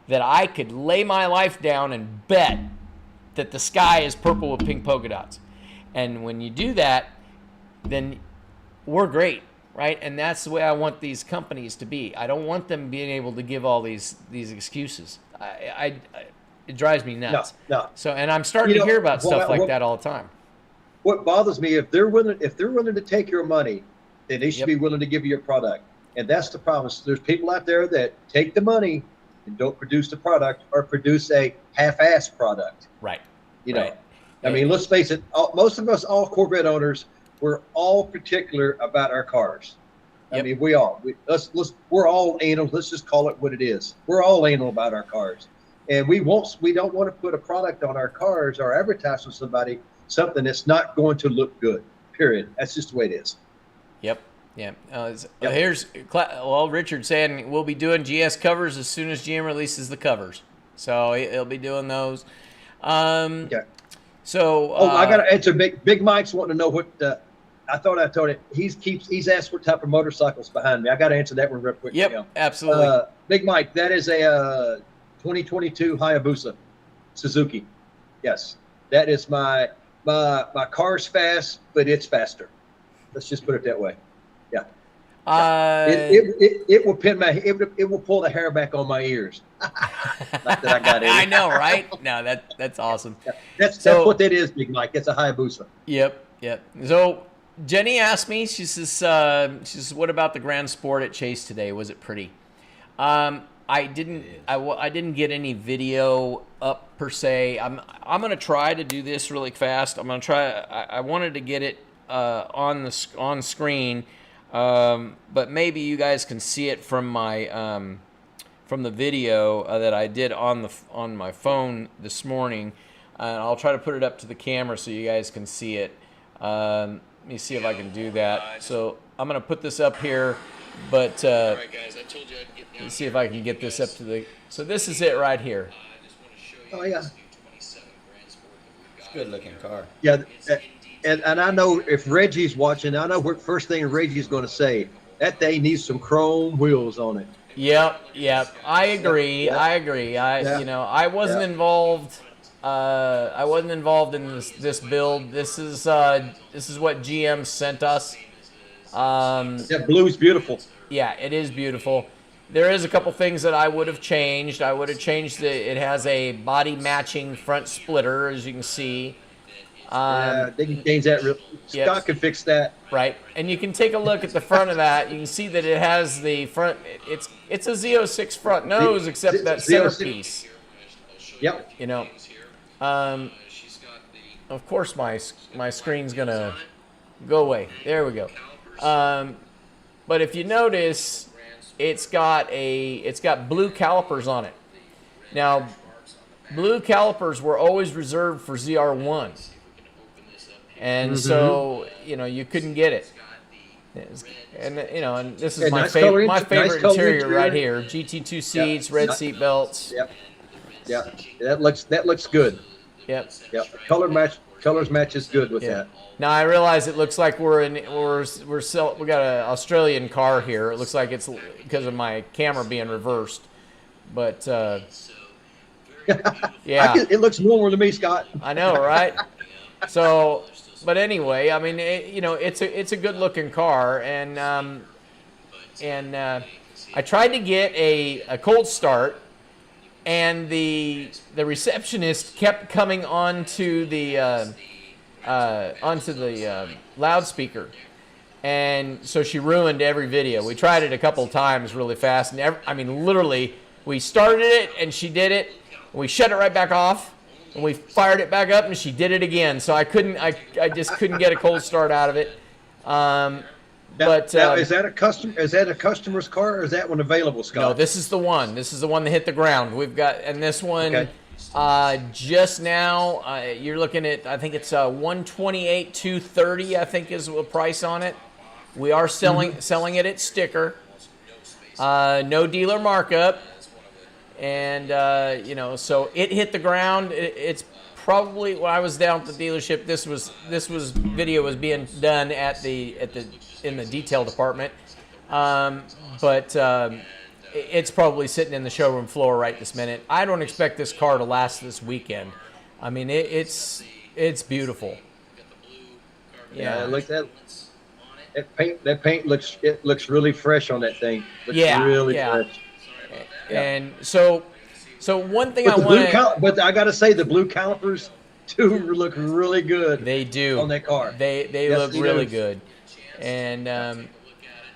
that I could lay my life down and bet that the sky is purple with pink polka dots. And when you do that, then we're great, right? And that's the way I want these companies to be. I don't want them being able to give all these excuses. It drives me nuts. No. So, and I'm starting to hear about stuff like that all the time. What bothers me, if they're willing to take your money, then they should be willing to give you your product. And that's the problem. So there's people out there that take the money and don't produce the product, or produce a half-assed product. Right. You know, I mean, let's face it. Most of us, all Corvette owners, we're all particular about our cars. I mean, we're all anal. Let's just call it what it is. We're all anal about our cars, and we don't want to put a product on our cars or advertise to somebody something that's not going to look good. Period. That's just the way it is. Yep. Yeah. Richard saying we'll be doing GS covers as soon as GM releases the covers, so he'll be doing those. Okay. So. I got to answer. Big Mike's wanting to know what. I thought I told it. He's asked what type of motorcycles behind me. I got to answer that one real quick. Yep. Absolutely. Big Mike, that is a 2022 Hayabusa Suzuki. Yes, that is my car's fast, but it's faster. Let's just put it that way. Yeah. It will pin it will pull the hair back on my ears. Not that I got it. I know, right? No, that's awesome. Yeah. That's what that is, Big Mike. It's a Hayabusa. Yep. So Jenny asked me. She says, "What about the Grand Sport at Chase today? Was it pretty?" I didn't get any video up per se. I'm gonna try to do this really fast. I'm gonna try. I wanted to get it on screen, but maybe you guys can see it from my from the video that I did on my phone this morning. I'll try to put it up to the camera so you guys can see it. Let me see if I can do that. So I'm gonna put this up here, but All right, guys, I told you I'd get down let's see here. if I can get this up to the. So this is it right here. I just want to show you Oh, yeah. this new 27 Grand Sport that we've got. It's a good looking car. Yeah, and I know if Reggie's watching, I know what first thing Reggie's going to say. That thing needs some chrome wheels on it. Yep. I agree. Yeah. I wasn't involved. I wasn't involved in this build. This is what GM sent us. That blue's beautiful. Yeah, it is beautiful. There is a couple things that I would have changed. I would have changed it has a body matching front splitter, as you can see. They can change that. Scott can fix that. Right, and you can take a look at the front of that. You can see that it has the front. It's a Z06 front nose, except that centerpiece. Yep. You know, of course my screen's gonna go away. There we go. But if you notice, it's got blue calipers on it. Now, blue calipers were always reserved for ZR1, and so you couldn't get it. And and this is my favorite interior right here. GT2 seats, red seat belts. Yep. That looks good. Yep. Colors matches good with that. Now I realize it looks like we got an Australian car here. It looks like it's because of my camera being reversed, but yeah, it looks normal to me, Scott. I know, right? So, but anyway, I mean, it's a good looking car, and I tried to get a cold start. And the receptionist kept coming onto the loudspeaker, and so she ruined every video. We tried it a couple of times really fast, and literally, we started it and she did it. We shut it right back off, and we fired it back up, and she did it again. So I just couldn't get a cold start out of it. Now, is that a customer's car, or is that one available, Scott? No, this is the one. This is the one that hit the ground. We've got, and this one, just now, you're looking at, I think it's 128,230. I think is the price on it. We are selling it at sticker, no dealer markup, and so it hit the ground. It's probably when I was down at the dealership. This video was being done in the detail department, but it's probably sitting in the showroom floor right this minute. I don't expect this car to last this weekend. I mean, it's beautiful. Yeah, look at that. That paint looks really fresh on that thing. Looks Yeah, really yeah. fresh. Yeah. And so one thing I want to But I got to say the blue calipers too look really good. they do on that car. They Yes, look they really do. good, and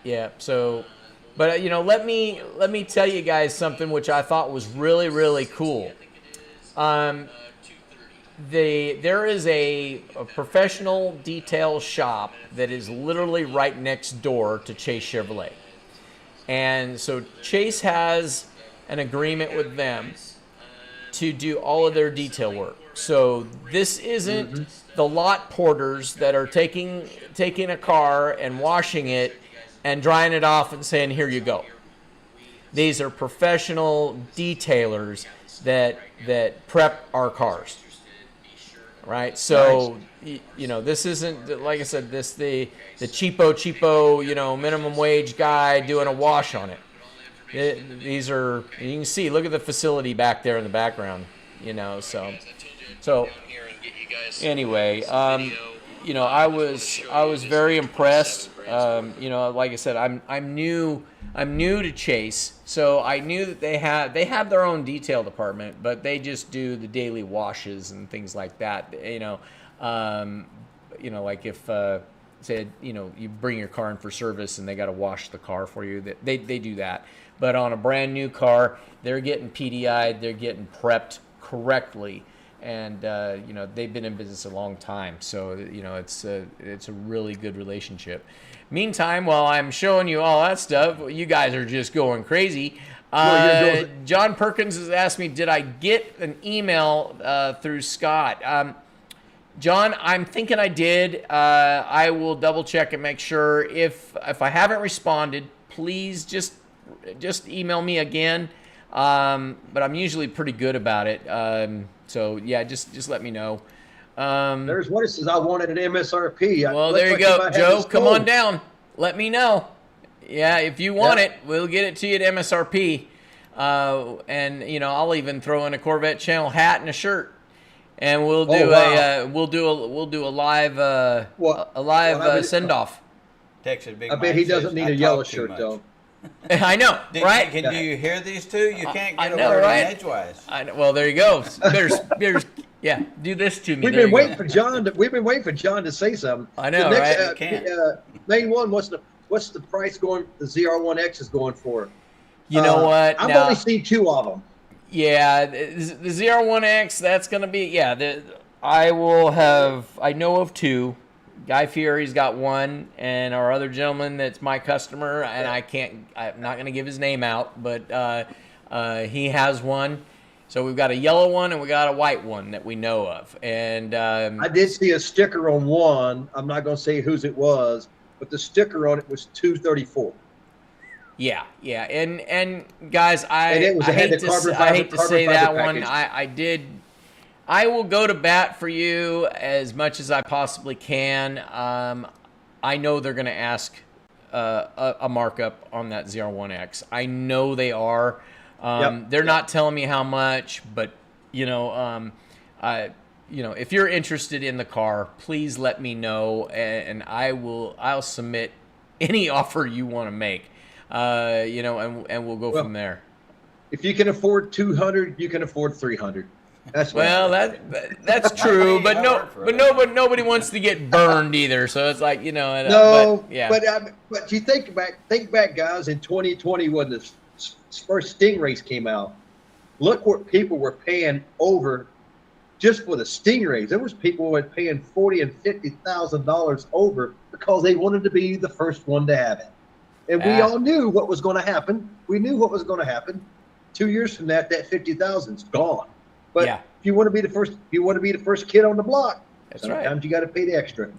yeah. So, but let me tell you guys something which I thought was really really cool. There is a professional detail shop that is literally right next door to Chase Chevrolet. And so Chase has an agreement with them to do all of their detail work. So this isn't the lot porters that are taking a car and washing it and drying it off and saying, here you go. These are professional detailers that prep our cars. Right, so this isn't, like I said, the cheapo minimum wage guy doing a wash on it. These are, you can see, look at the facility back there in the background. So anyway, I was very impressed. Like I said, I'm new to Chase, so I knew that they have their own detail department, but they just do the daily washes and things like that. Like if say you bring your car in for service and they got to wash the car for you, they do that. But on a brand new car, they're getting PDI'd, they're getting prepped correctly. And they've been in business a long time, so it's a really good relationship. Meantime, while I'm showing you all that stuff, you guys are just going crazy. John Perkins has asked me, did I get an email through Scott? John, I'm thinking I did. I will double check and make sure. If I haven't responded, please just email me again. But I'm usually pretty good about it. So yeah, just let me know. There's one that says I wanted an MSRP. Well, there you go, Joe. Come on down. Let me know. Yeah, if you want it, we'll get it to you at MSRP. And I'll even throw in a Corvette channel hat and a shirt, and we'll do a live send off. Texas Big I bet Mike he says, doesn't need "I a yellow talk too shirt much." though. I know, right? Do you hear these two? You can't I get know, a word right? in edgewise. I know. Well, there you go. There's yeah. Do this to me. We've There been you waiting go. for John. We've been waiting for John to say something. I know, The next, right? You can't. Main one. What's the price going? The ZR1X is going for. You know what? I've Now- only seen two of them. Yeah, the ZR1X, that's going to be, I know of two. Guy Fieri's got one, and our other gentleman that's my customer, and I'm not going to give his name out, but he has one. So we've got a yellow one and we got a white one that we know of. And I did see a sticker on one. I'm not going to say whose it was, but the sticker on it was 234. Yeah, and guys, I And it was- it had hate the to carbon say fiber that one. package. I will go to bat for you as much as I possibly can. I know they're going to ask a markup on that ZR1X. I know they are. They're not telling me how much, but if you're interested in the car, please let me know, and I'll submit any offer you want to make. And we'll go from there. If you can afford 200, you can afford 300. That's that's true, but nobody wants to get burned either. So it's like no. but, yeah. But you think back, guys. In 2020, when the first Stingrays came out, look what people were paying over just for the Stingrays. There was people who were paying $40,000 and $50,000 over because they wanted to be the first one to have it. And we all knew what was going to happen. We knew what was going to happen. 2 years from that 50,000 is gone. But if you want to be the first kid on the block, That's sometimes right. you got to pay the extra.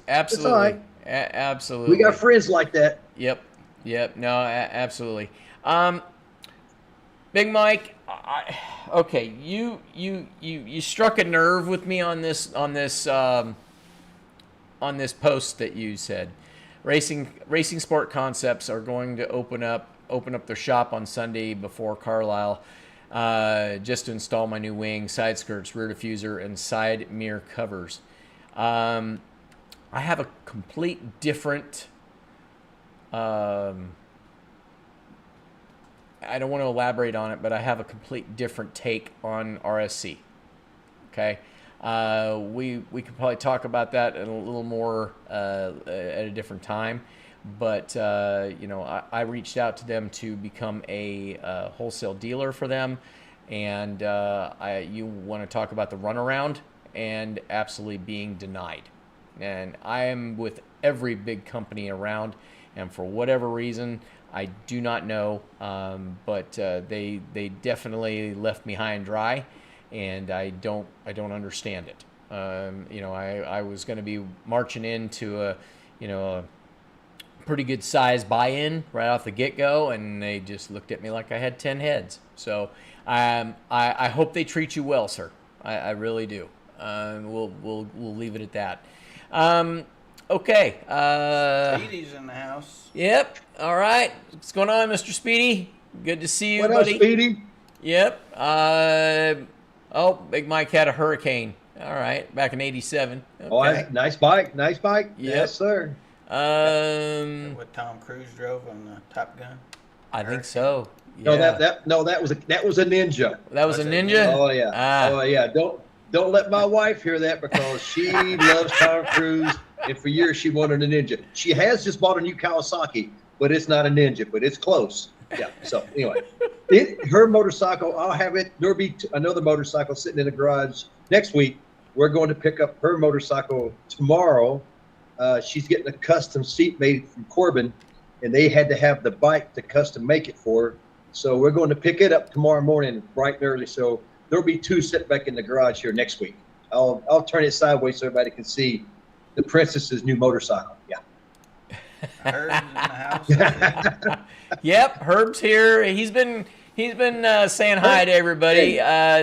Absolutely. all right. Absolutely. We got friends like that. Yep. No, absolutely. Big Mike, okay, you struck a nerve with me on this post that you said. Racing Sport Concepts are going to open up their shop on Sunday before Carlisle, just to install my new wing, side skirts, rear diffuser, and side mirror covers. I have a complete different I don't want to elaborate on it, but I have a complete different take on RSC. Okay, we could probably talk about that in a little more at a different time. But I reached out to them to become a wholesale dealer for them, and you want to talk about the runaround and absolutely being denied. And I am with every big company around, and for whatever reason, I do not know, but they definitely left me high and dry, and I don't understand it. I was going to be marching into a pretty good size buy-in right off the get-go, and they just looked at me like I had 10 heads. So I hope they treat you well, sir. I really do. We'll leave it at that. Okay. Speedy's in the house. Yep. All right. What's going on, Mr. Speedy? Good to see you, What buddy. up, Speedy? Yep. Big Mike had a hurricane. All right. Back in '87. Okay. Oh, nice bike. Nice bike. Yep. Yes, sir. What Tom Cruise drove on Top Gun? I think so. No, Yeah. that was a Ninja. That was a Ninja? Oh yeah. Ah. Oh yeah. Don't let my wife hear that, because she loves Tom Cruise, and for years she wanted a Ninja. She has just bought a new Kawasaki, but it's not a Ninja, but it's close. Yeah. So anyway, her motorcycle, I'll have it. There'll be another motorcycle sitting in the garage next week. We're going to pick up her motorcycle tomorrow. She's getting a custom seat made from Corbin, and they had to have the bike to custom make it for her. So we're going to pick it up tomorrow morning bright and early. So there'll be two sitting back in the garage here next week. I'll turn it sideways so everybody can see the princess's new motorcycle. Yeah. Herb's in the house. Yep, Herb's here. He's been saying hi to everybody.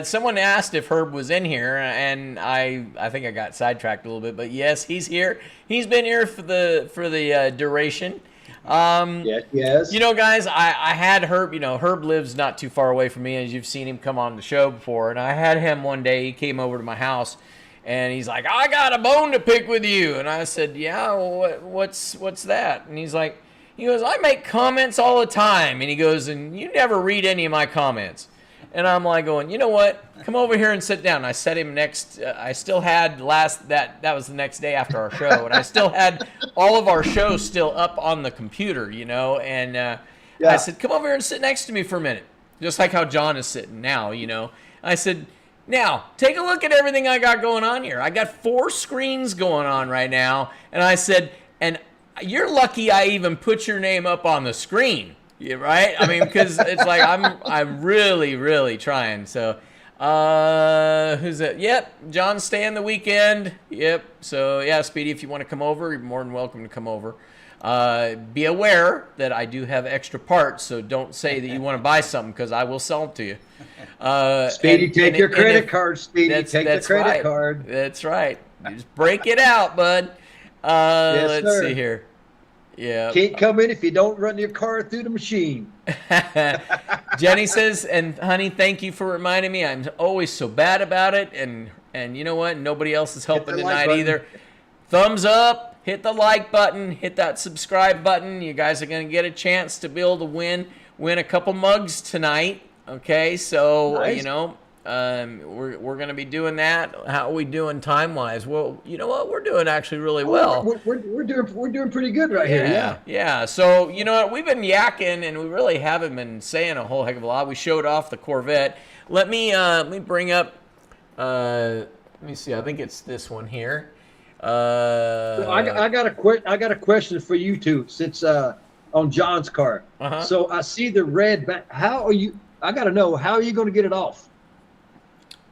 Someone asked if Herb was in here, and I think I got sidetracked a little bit, but yes, he's here. He's been here for the duration. Yes. Guys, I had Herb. Herb lives not too far away from me, as you've seen him come on the show before. And I had him one day. He came over to my house, and he's like, "I got a bone to pick with you." And I said, "Yeah, what's that?" And he goes, "I make comments all the time." And he goes, "And you never read any of my comments." And I'm like going, "You know what? Come over here and sit down." And I set him next. I still had that was the next day after our show, and I still had all of our shows still up on the computer, And I said, "Come over here and sit next to me for a minute," just like how John is sitting now, I said, "Now take a look at everything I got going on here. I got 4 screens going on right now," and I said, "And you're lucky I even put your name up on the screen." Yeah, right? I mean, because it's like I'm really, really trying. So, who's that? Yep, John's staying the weekend. Yep. So, yeah, Speedy, if you want to come over, you're more than welcome to come over. Be aware that I do have extra parts, so don't say that you want to buy something, because I will sell them to you. Speedy, take your credit card, Speedy. Take the credit card. That's right. You just break it out, bud. Let's sir. see here. Yeah. Can't come in if you don't run your car through the machine. Jenny says, "And honey, thank you for reminding me. I'm always so bad about it, and you know what? Nobody else is helping Hit the like tonight button. either. Thumbs up, hit the like button, hit that subscribe button. You guys are going to get a chance to be able to win a couple mugs tonight. Okay, so Nice. we're going to be doing that. How are we doing time wise? Well, you know what? We're doing actually really well. We're doing pretty good right here. Yeah. Yeah. So, you know what? We've been yakking, and we really haven't been saying a whole heck of a lot. We showed off the Corvette. Let me bring up, let me see. I think it's this one here. So I got a question for you two, since on John's car. Uh-huh. So I see the red back. I got to know, how are you going to get it off?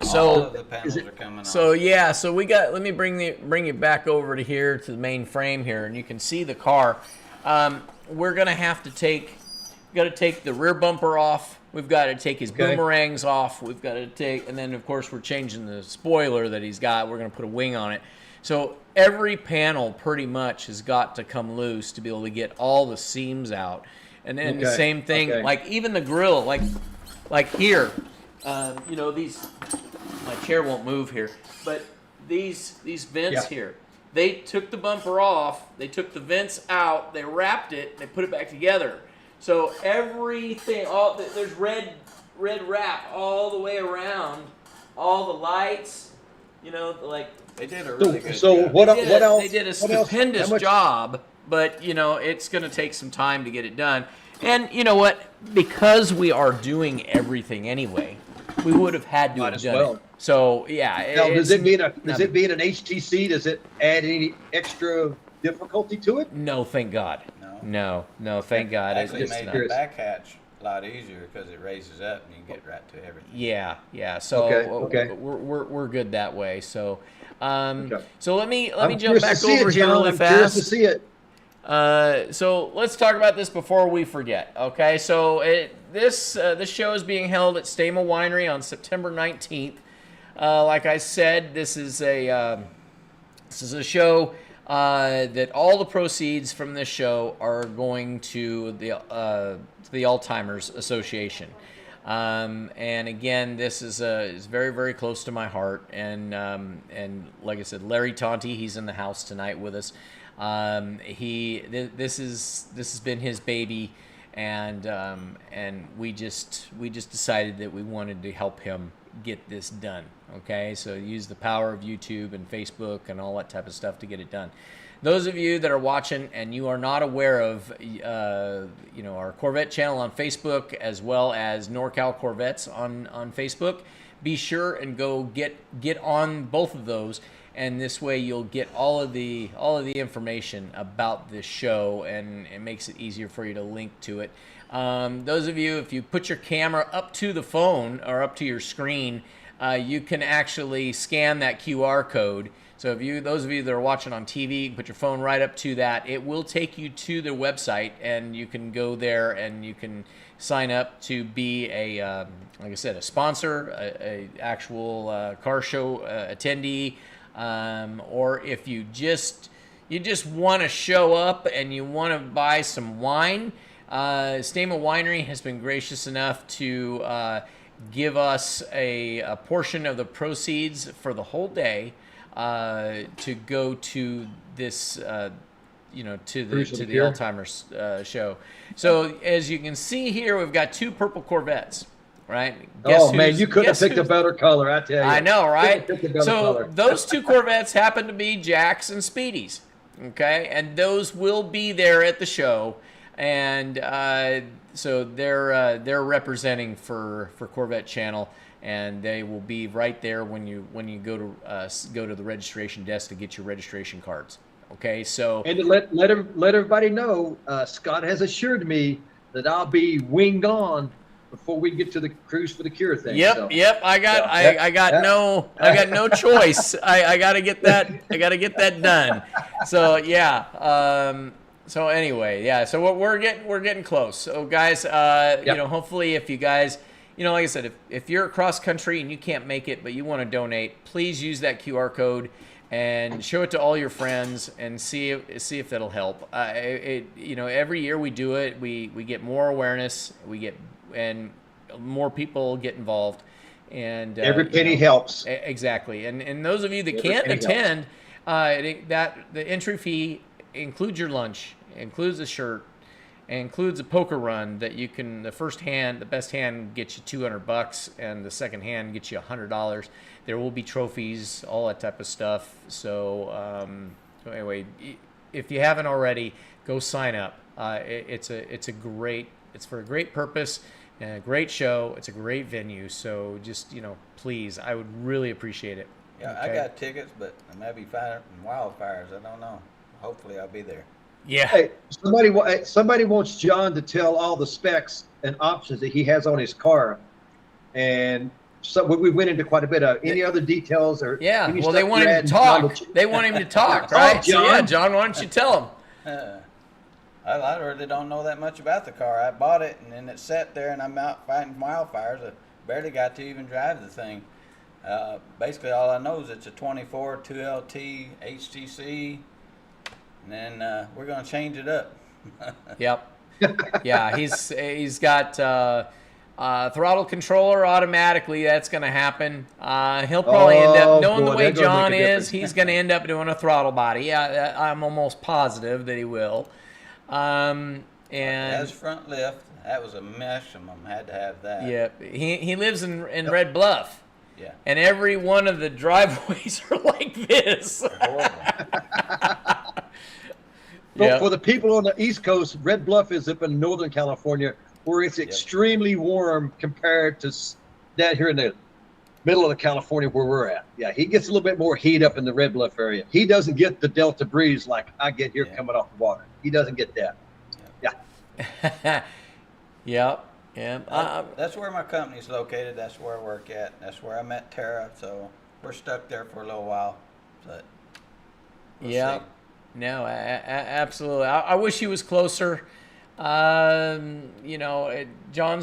All So, of the panels are coming off. so let me bring you back over to here to the main frame here, and you can see the car. We're gonna have to take the rear bumper off. We've got to take his boomerangs off. We've got to take, and then of course we're changing the spoiler that he's got. We're gonna put a wing on it. So every panel pretty much has got to come loose to be able to get all the seams out. And then the same thing, like even the grill, like here, these. My chair won't move here, but these vents here, They took the bumper off, they took the vents out, they wrapped it, they put it back together. So everything, there's red wrap all the way around, all the lights, like They did a really good So job. what they else? They did a what else- stupendous how much- job, but it's going to take some time to get it done. And you know what? Because we are doing everything anyway, we would have had to Might have as done well. it. So yeah, Now, does it being an not- HTC? Does it add any extra difficulty to it? No, thank God. No. No, thank God. Actually It's made not. the back hatch a lot easier because it raises up and you can get right to everything. Yeah. So Okay. we're good that way. So Okay. so let me I'm jump curious to back see it, over here John. really I'm curious to fast. see it. So let's talk about this before we forget. Okay, so this show is being held at Stama Winery on September 19th. Like I said, this is a show that all the proceeds from this show are going to the Alzheimer's Association. And again, this is very, very close to my heart. And like I said, Larry Tonti, he's in the house tonight with us. This has been his baby, and we just decided that we wanted to help him get this done. Okay, so use the power of YouTube and Facebook and all that type of stuff to get it done. Those of you that are watching and you are not aware of, our Corvette channel on Facebook as well as NorCal Corvettes on Facebook, be sure and go get on both of those, and this way you'll get all of the information about this show, and it makes it easier for you to link to it. Those of you, if you put your camera up to the phone or up to your screen, you can actually scan that QR code. So those of you that are watching on TV, you can put your phone right up to that. It will take you to their website, and you can go there and you can sign up to be like I said, a sponsor, a actual car show attendee, or if you just want to show up and you want to buy some wine. Stama Winery has been gracious enough to give us a portion of the proceeds for the whole day to go to this, to the Cure. Alzheimer's show. So as you can see here, we've got 2 purple Corvettes, right? Oh man, you couldn't have picked a better color, I tell you. I know, right? Couldn't have picked a better So color. those 2 Corvettes happen to be Jack's and Speedy's, okay? And those will be there at the show, and so they're representing for Corvette Channel, and they will be right there when you go to the registration desk to get your registration cards. Okay, so And to let everybody know, Scott has assured me that I'll be wing gone before we get to the Cruise for the Cure thing. Yep. so. I got Yep. no choice. I got to get that done. So yeah. So anyway, yeah. So we're getting close. So guys, hopefully if you guys, like I said, if you're across country and you can't make it but you want to donate, please use that QR code and show it to all your friends and see if that'll help. Every year we do it, we get more awareness, and more people get involved, and Every penny helps. Exactly. And those of you that Every can't penny attend, the entry fee includes your lunch, includes a shirt, includes a poker run that you can. The best hand gets you $200, and the second hand gets you $100. There will be trophies, all that type of stuff. So anyway, if you haven't already, go sign up. It's for a great purpose. And a great show. It's a great venue. So just, please, I would really appreciate it. Yeah, Okay? I got tickets, but I may be fighting wildfires. I don't know. Hopefully I'll be there. Yeah. Hey, somebody wants John to tell all the specs and options that he has on his car, and so we went into quite a bit of any other details or Yeah. any Well, they stuff want you're him to adding, John, talk. that you- They want him to talk, Oh, right? So, yeah, John. John, why don't you tell him? I really don't know that much about the car. I bought it and then it sat there and I'm out fighting wildfires. I barely got to even drive the thing. Basically, all I know is it's a 24 2LT HTC, and then we're going to change it up. Yep. Yeah, he's got Throttle controller automatically, that's going to happen. He'll probably end up, knowing the way that gonna John make a is, difference. he's going to end up doing a throttle body. I'm almost positive that he will. And As front lift, that was a maximum. Had to have that. yeah, he lives in Red Bluff. Yeah. And every one of the driveways are like this. Horrible. But for the people on the East Coast, Red Bluff is up in Northern California, where it's extremely warm compared to down here in the middle of California where we're at. Yeah, he gets a little bit more heat up in the Red Bluff area. He doesn't get the Delta breeze like I get here coming off the water. He doesn't get that. Yeah. Yep. Yeah. That's where my company's located. That's where I work at. That's where I met Tara. So we're stuck there for a little while. But we'll see. No, absolutely. I wish he was closer. John's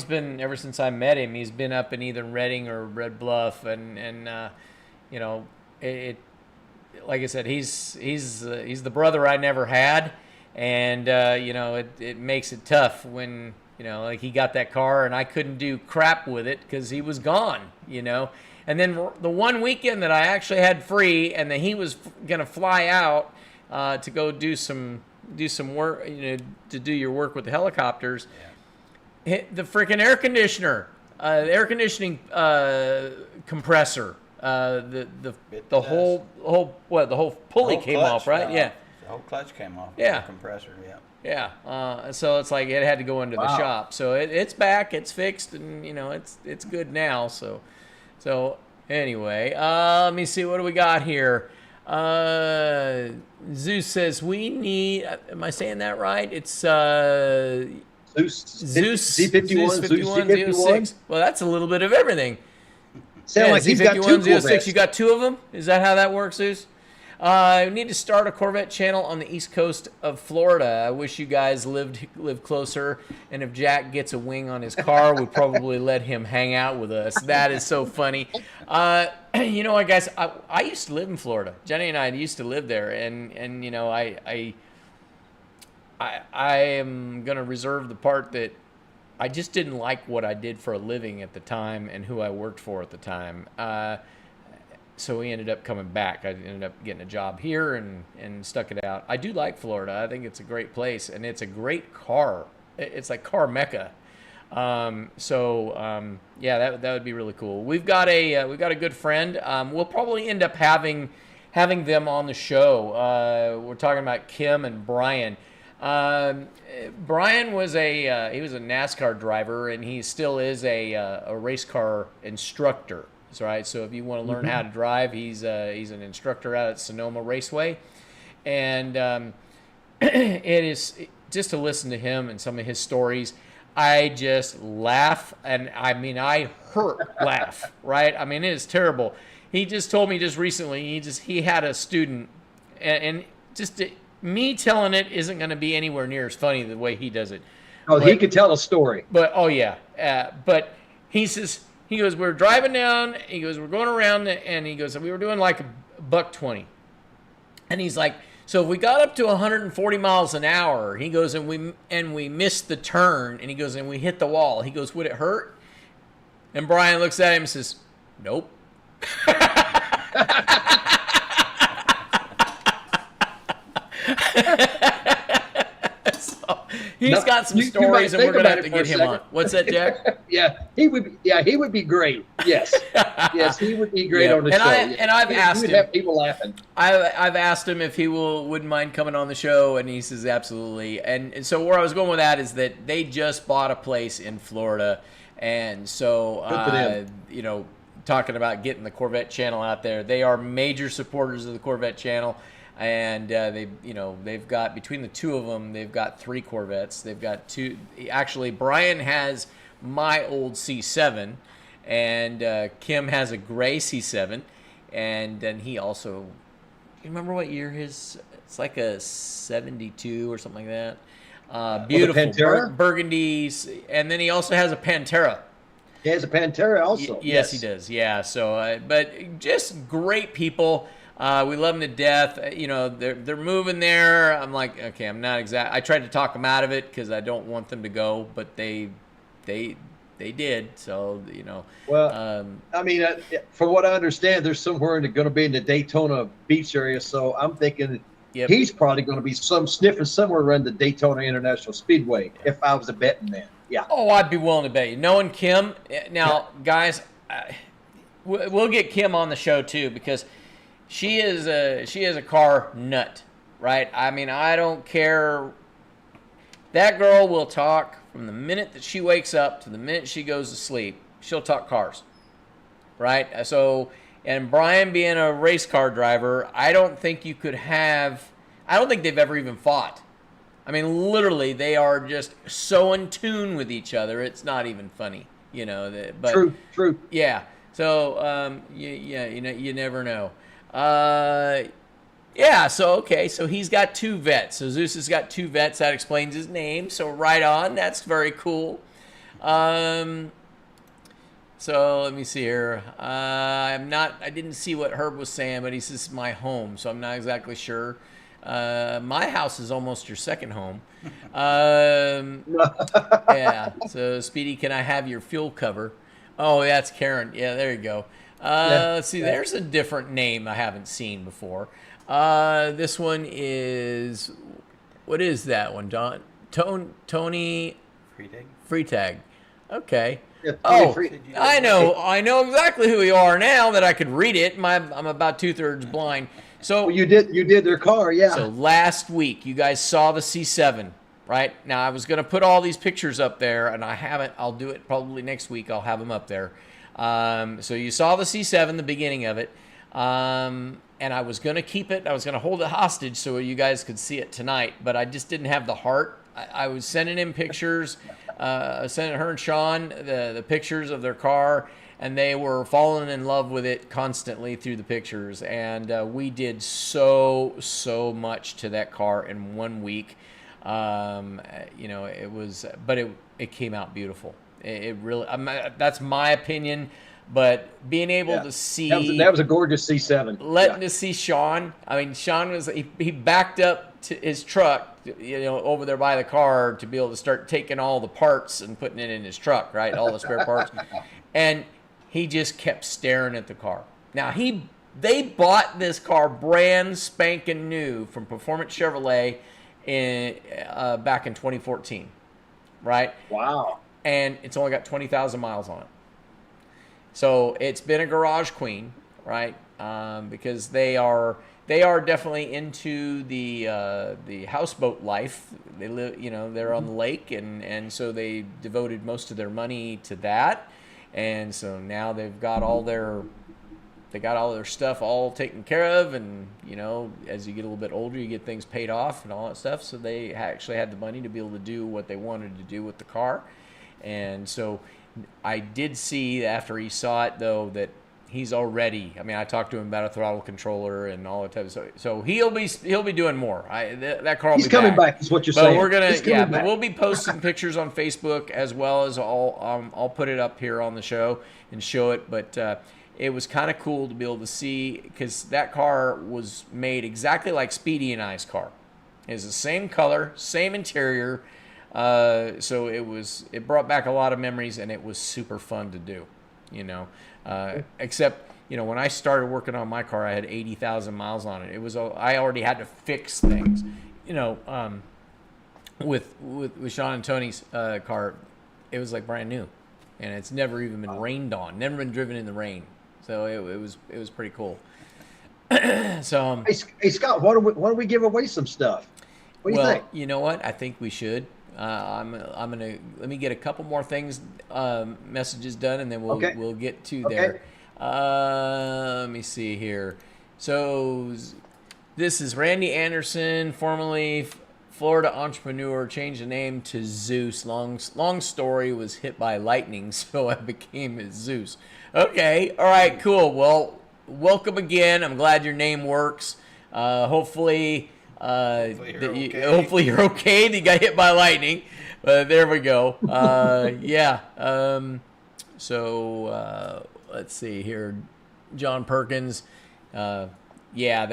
been, ever since I met him, he's been up in either Redding or Red Bluff, and like I said, he's the brother I never had, and it makes it tough when like he got that car and I couldn't do crap with it because he was gone, and then the one weekend that I actually had free and that he was gonna fly out to go do some work, to do your work with the helicopters. The freaking air conditioner, the air conditioning compressor, the whole pulley came off, right? Yeah. The whole clutch came off. Yeah. The compressor. Yeah. Yeah. So it's like it had to go into the shop. So it's back, it's fixed, and it's good now. So anyway, let me see, what do we got here? Zeus says we need. Am I saying that right? It's Zeus Z51, Zeus Z51. Well, that's a little bit of everything. Sound like he's got two Corvettes. You got two of them? Is that how that works, Zeus? We need to start a Corvette channel on the east coast of Florida. I wish you guys lived closer, and if Jack gets a wing on his car, we'd probably let him hang out with us. That is so funny. You know what, guys? I used to live in Florida. Jenny and I used to live there, and I am gonna reserve the part that I just didn't like what I did for a living at the time and who I worked for at the time. So we ended up coming back. I ended up getting a job here and stuck it out. I do like Florida. I think it's a great place, and it's a great car. It's like car mecca. Yeah, that would be really cool. We've got a good friend. We'll probably end up having them on the show. We're talking about Kim and Brian. Brian was he was a NASCAR driver, and he still is a race car instructor. That's right. So if you want to learn how to drive, he's an instructor out at Sonoma Raceway, and it is just to listen to him and some of his stories. I just laugh, and I mean I laugh. Right? I mean it is terrible. He just told me just recently he had a student, and me telling it isn't going to be anywhere near as funny the way he does it. Oh, he could tell a story. But but he says. He goes, we're driving down. He goes, we're going around, and he goes, we were doing like $120. And he's like, so if we got up to 140 miles an hour, he goes, and we missed the turn, and he goes, and we hit the wall. He goes, would it hurt? And Brian looks at him and says, nope. He's got some stories, and we're going to have to get him on. What's that, Jack? Yeah, he would be great. Yes. Yes, he would be great on the show. I've asked him. He would have people laughing. I've asked him if he wouldn't mind coming on the show, and he says absolutely. And so where I was going with that is that they just bought a place in Florida, and so talking about getting the Corvette channel out there, they are major supporters of the Corvette channel. And they've got, between the two of them, they've got 3 Corvettes. They've got 2. Actually, Brian has my old C7, and Kim has a gray C7, and then he also, do you remember what year his? It's like a 72 or something like that. Beautiful burgundy, and then he also has a Pantera. He has a Pantera also. Yes, he does. Yeah. So, but just great people. We love them to death. They're moving there. I'm like, okay, I'm not exact. I tried to talk them out of it because I don't want them to go, but they they did. So Well, I mean, from what I understand, there's somewhere going to be in the Daytona Beach area. So I'm thinking Yep. he's probably going to be sniffing somewhere around the Daytona International Speedway. If I was a betting man, yeah. Oh, I'd be willing to bet you. Knowing Kim, now, guys, we'll get Kim on the show too, because she is a car nut, right? I mean, I don't care. That girl will talk from the minute that she wakes up to the minute she goes to sleep. She'll talk cars, right? So, and Brian being a race car driver, I don't think you could have. I don't think they've ever even fought. I mean, literally, they are just so in tune with each other. It's not even funny, But True. yeah. So, you never know. So he's got two vets. So Zeus has got two vets. That explains his name. So right on. That's very cool. So let me see here. I didn't see what Herb was saying, but he says my home. So I'm not exactly sure. My house is almost your second home. Yeah. So Speedy, can I have your fuel cover? Oh, that's Karen. Yeah, there you go. Let's see. There's a different name I haven't seen before. This one is, what is that one, Don? Tony Freetag. Okay. Yeah, Oh, I know exactly who you are now that I could read it. I'm about 2/3 blind. So Well, you did their car, yeah. So last week you guys saw the C7, right? Now I was going to put all these pictures up there, and I haven't. I'll do it probably next week. I'll have them up there. So you saw the C7, the beginning of it, and I was going to keep it. I was going to hold it hostage so you guys could see it tonight, but I just didn't have the heart. I was sending in pictures, sending her and Sean the pictures of their car, and they were falling in love with it constantly through the pictures. And we did so much to that car in 1 week. It was, but it came out beautiful. It really, that's my opinion. But being able to see that was a gorgeous C7. Letting to see Sean. I mean, Sean was he backed up to his truck, over there by the car to be able to start taking all the parts and putting it in his truck, right? All the spare parts, and he just kept staring at the car. Now they bought this car brand spanking new from Performance Chevrolet back in 2014, right? Wow. And it's only got 20,000 miles on it. So it's been a garage queen, right? Because they are definitely into the houseboat life. They live, they're on the lake, and so they devoted most of their money to that. And so now they've got all their stuff all taken care of, and as you get a little bit older, you get things paid off and all that stuff. So they actually had the money to be able to do what they wanted to do with the car. And so I did see after he saw it, though, that he's already. I mean, I talked to him about a throttle controller and all that type of stuff. So he'll be doing more. That car will He's be coming back. back. Is what you're but saying. We're gonna, back. but we'll be posting pictures on Facebook as well as I'll put it up here on the show and show it. But it was kind of cool to be able to see, because that car was made exactly like Speedy and I's car. It's the same color, same interior. So it brought back a lot of memories, and it was super fun to do, except, when I started working on my car, I had 80,000 miles on it. I already had to fix things, with Sean and Tony's, car, it was like brand new, and it's never even been rained on, never been driven in the rain. So it was pretty cool. So, hey Scott, why don't we give away some stuff? What do you think? You know what? I think we should. I'm gonna let me get a couple more things, messages done, and then we'll get to there. Let me see here. So this is Randy Anderson, formerly Florida entrepreneur, changed the name to Zeus. Long story, was hit by lightning, so I became his Zeus. Okay, all right, cool. Well, welcome again. I'm glad your name works. Hopefully you're okay that you got hit by lightning. There we go. So let's see here. John Perkins, Yeah,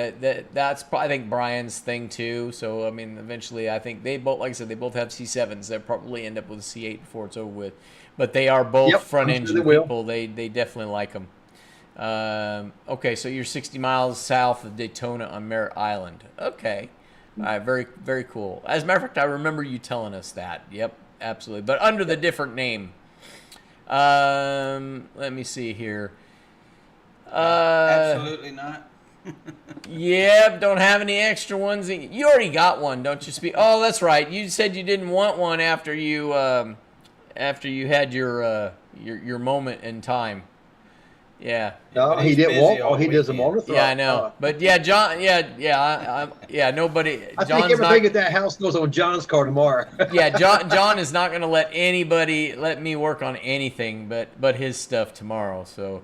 that's I think Brian's thing too. So I mean, eventually, I think they both, like I said, they both have C7s. They'll probably end up with a C8 before it's over with. But they are both Yep, front I'm sure engine they will. people. They definitely like them. Okay, so you're 60 miles south of Daytona on Merritt Island. Okay, all right, very very cool. As a matter of fact, I remember you telling us that. Yep, absolutely, but under the different name. Let me see here. Absolutely not. Yep, don't have any extra ones. You already got one, don't you? Oh, that's right. You said you didn't want one after you had your moment in time. Yeah. No, But he he's didn't busy want. all Oh, he doesn't weekend. want to throw. Yeah, I know. But yeah, John. Yeah. Nobody. I think John's everything not. at that house goes on John's car tomorrow. Yeah, John is not going to let me work on anything but his stuff tomorrow. So,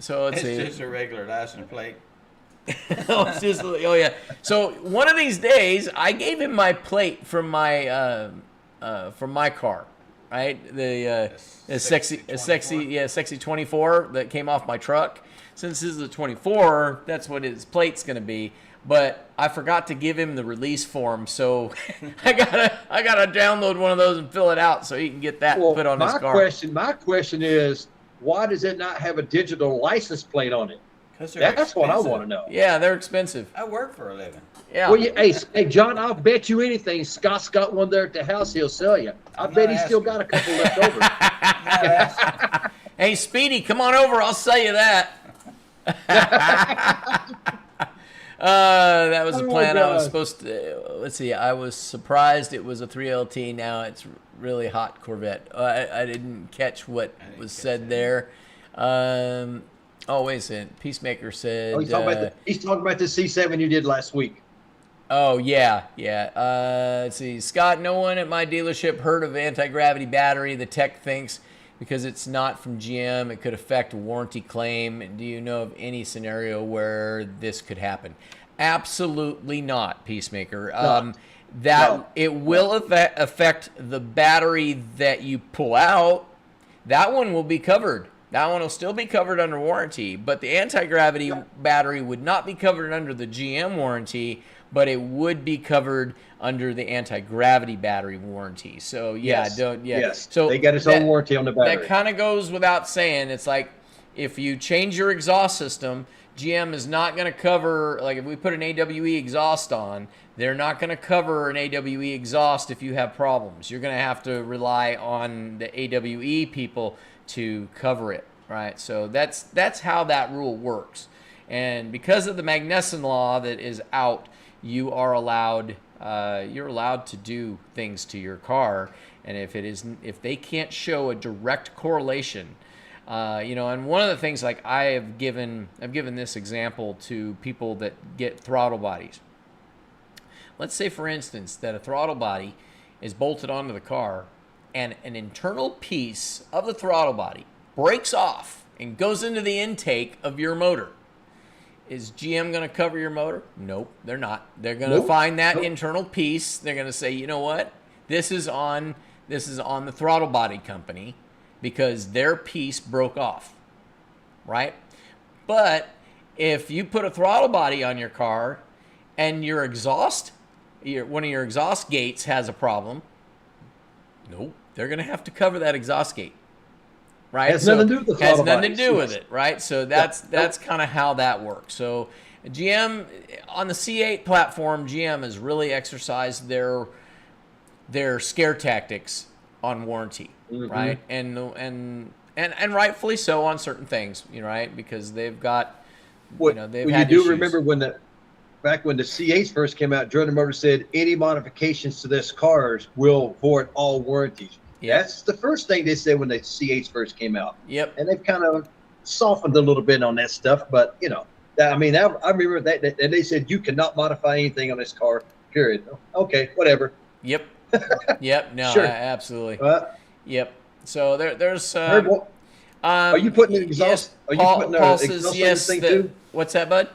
let's It's see. just a regular license plate. Oh yeah. So one of these days, I gave him my plate from my car, right? The sexy 24 that came off my truck. Since this is a 24, that's what his plate's gonna be. But I forgot to give him the release form, so I gotta download one of those and fill it out so he can get that Well, put on his car. My question is, why does it not have a digital license plate on it? 'Cause they're That's what I expensive. want to know. Yeah, they're expensive. I work for a living. Yeah. Well, hey, John, I'll bet you anything. Scott's got one there at the house. He'll sell you. I I'm bet not he's still asking. got a couple left over. Now, that's- Hey, Speedy, come on over. I'll sell you that. That was the Oh, plan. I was God. supposed to. Let's see. I was surprised it was a 3LT. Now it's really hot Corvette. I didn't catch what I didn't was catch said that. there. Wait a second. Peacemaker said. Oh, he's talking about the C7 you did last week. Oh, yeah. Let's see. Scott, no one at my dealership heard of anti-gravity battery. The tech thinks because it's not from GM, it could affect a warranty claim. Do you know of any scenario where this could happen? Absolutely not, Peacemaker. No. It will affect the battery that you pull out. That one will be covered. That one will still be covered under warranty, but the anti-gravity battery would not be covered under the GM warranty, but it would be covered under the anti-gravity battery warranty. So Yes. So they got its own warranty on the battery. that kind of goes without saying. It's like if you change your exhaust system, GM is not going to cover, like if we put an AWE exhaust on, they're not going to cover an AWE exhaust if you have problems. You're going to have to rely on the AWE people to cover it, right? So that's how that rule works. And because of the Magnuson law that is out, you're allowed to do things to your car, and if they can't show a direct correlation, and one of the things, like I've given this example to people that get throttle bodies. Let's say, for instance, that a throttle body is bolted onto the car, and an internal piece of the throttle body breaks off and goes into the intake of your motor. Is GM going to cover your motor? Nope, they're not. They're going to find that internal piece. They're going to say, you know what? This is on the throttle body company because their piece broke off, right? But if you put a throttle body on your car and your exhaust, one of your exhaust gates has a problem, nope, they're going to have to cover that exhaust gate. Right? Has nothing to do with the has throttle nothing to bodies. do with it, right? So that's kind of how that works. So GM on the C8 platform, GM has really exercised their scare tactics on warranty, right? And rightfully so on certain things, right? Because they've got, they've you had do issues. remember back when the C8s first came out, Jordan Motors said any modifications to this cars will void all warranties. Yep. That's the first thing they said when the C8s first came out. Yep. And they've kind of softened a little bit on that stuff, but I remember that they said you cannot modify anything on this car. Period. Okay, whatever. Yep. Yep. No, Sure. Absolutely. Uh, Yep. So there's. Herb, are you putting an exhaust? Yes, Are you putting an Paul exhaust says on yes. this thing too? What's that, bud?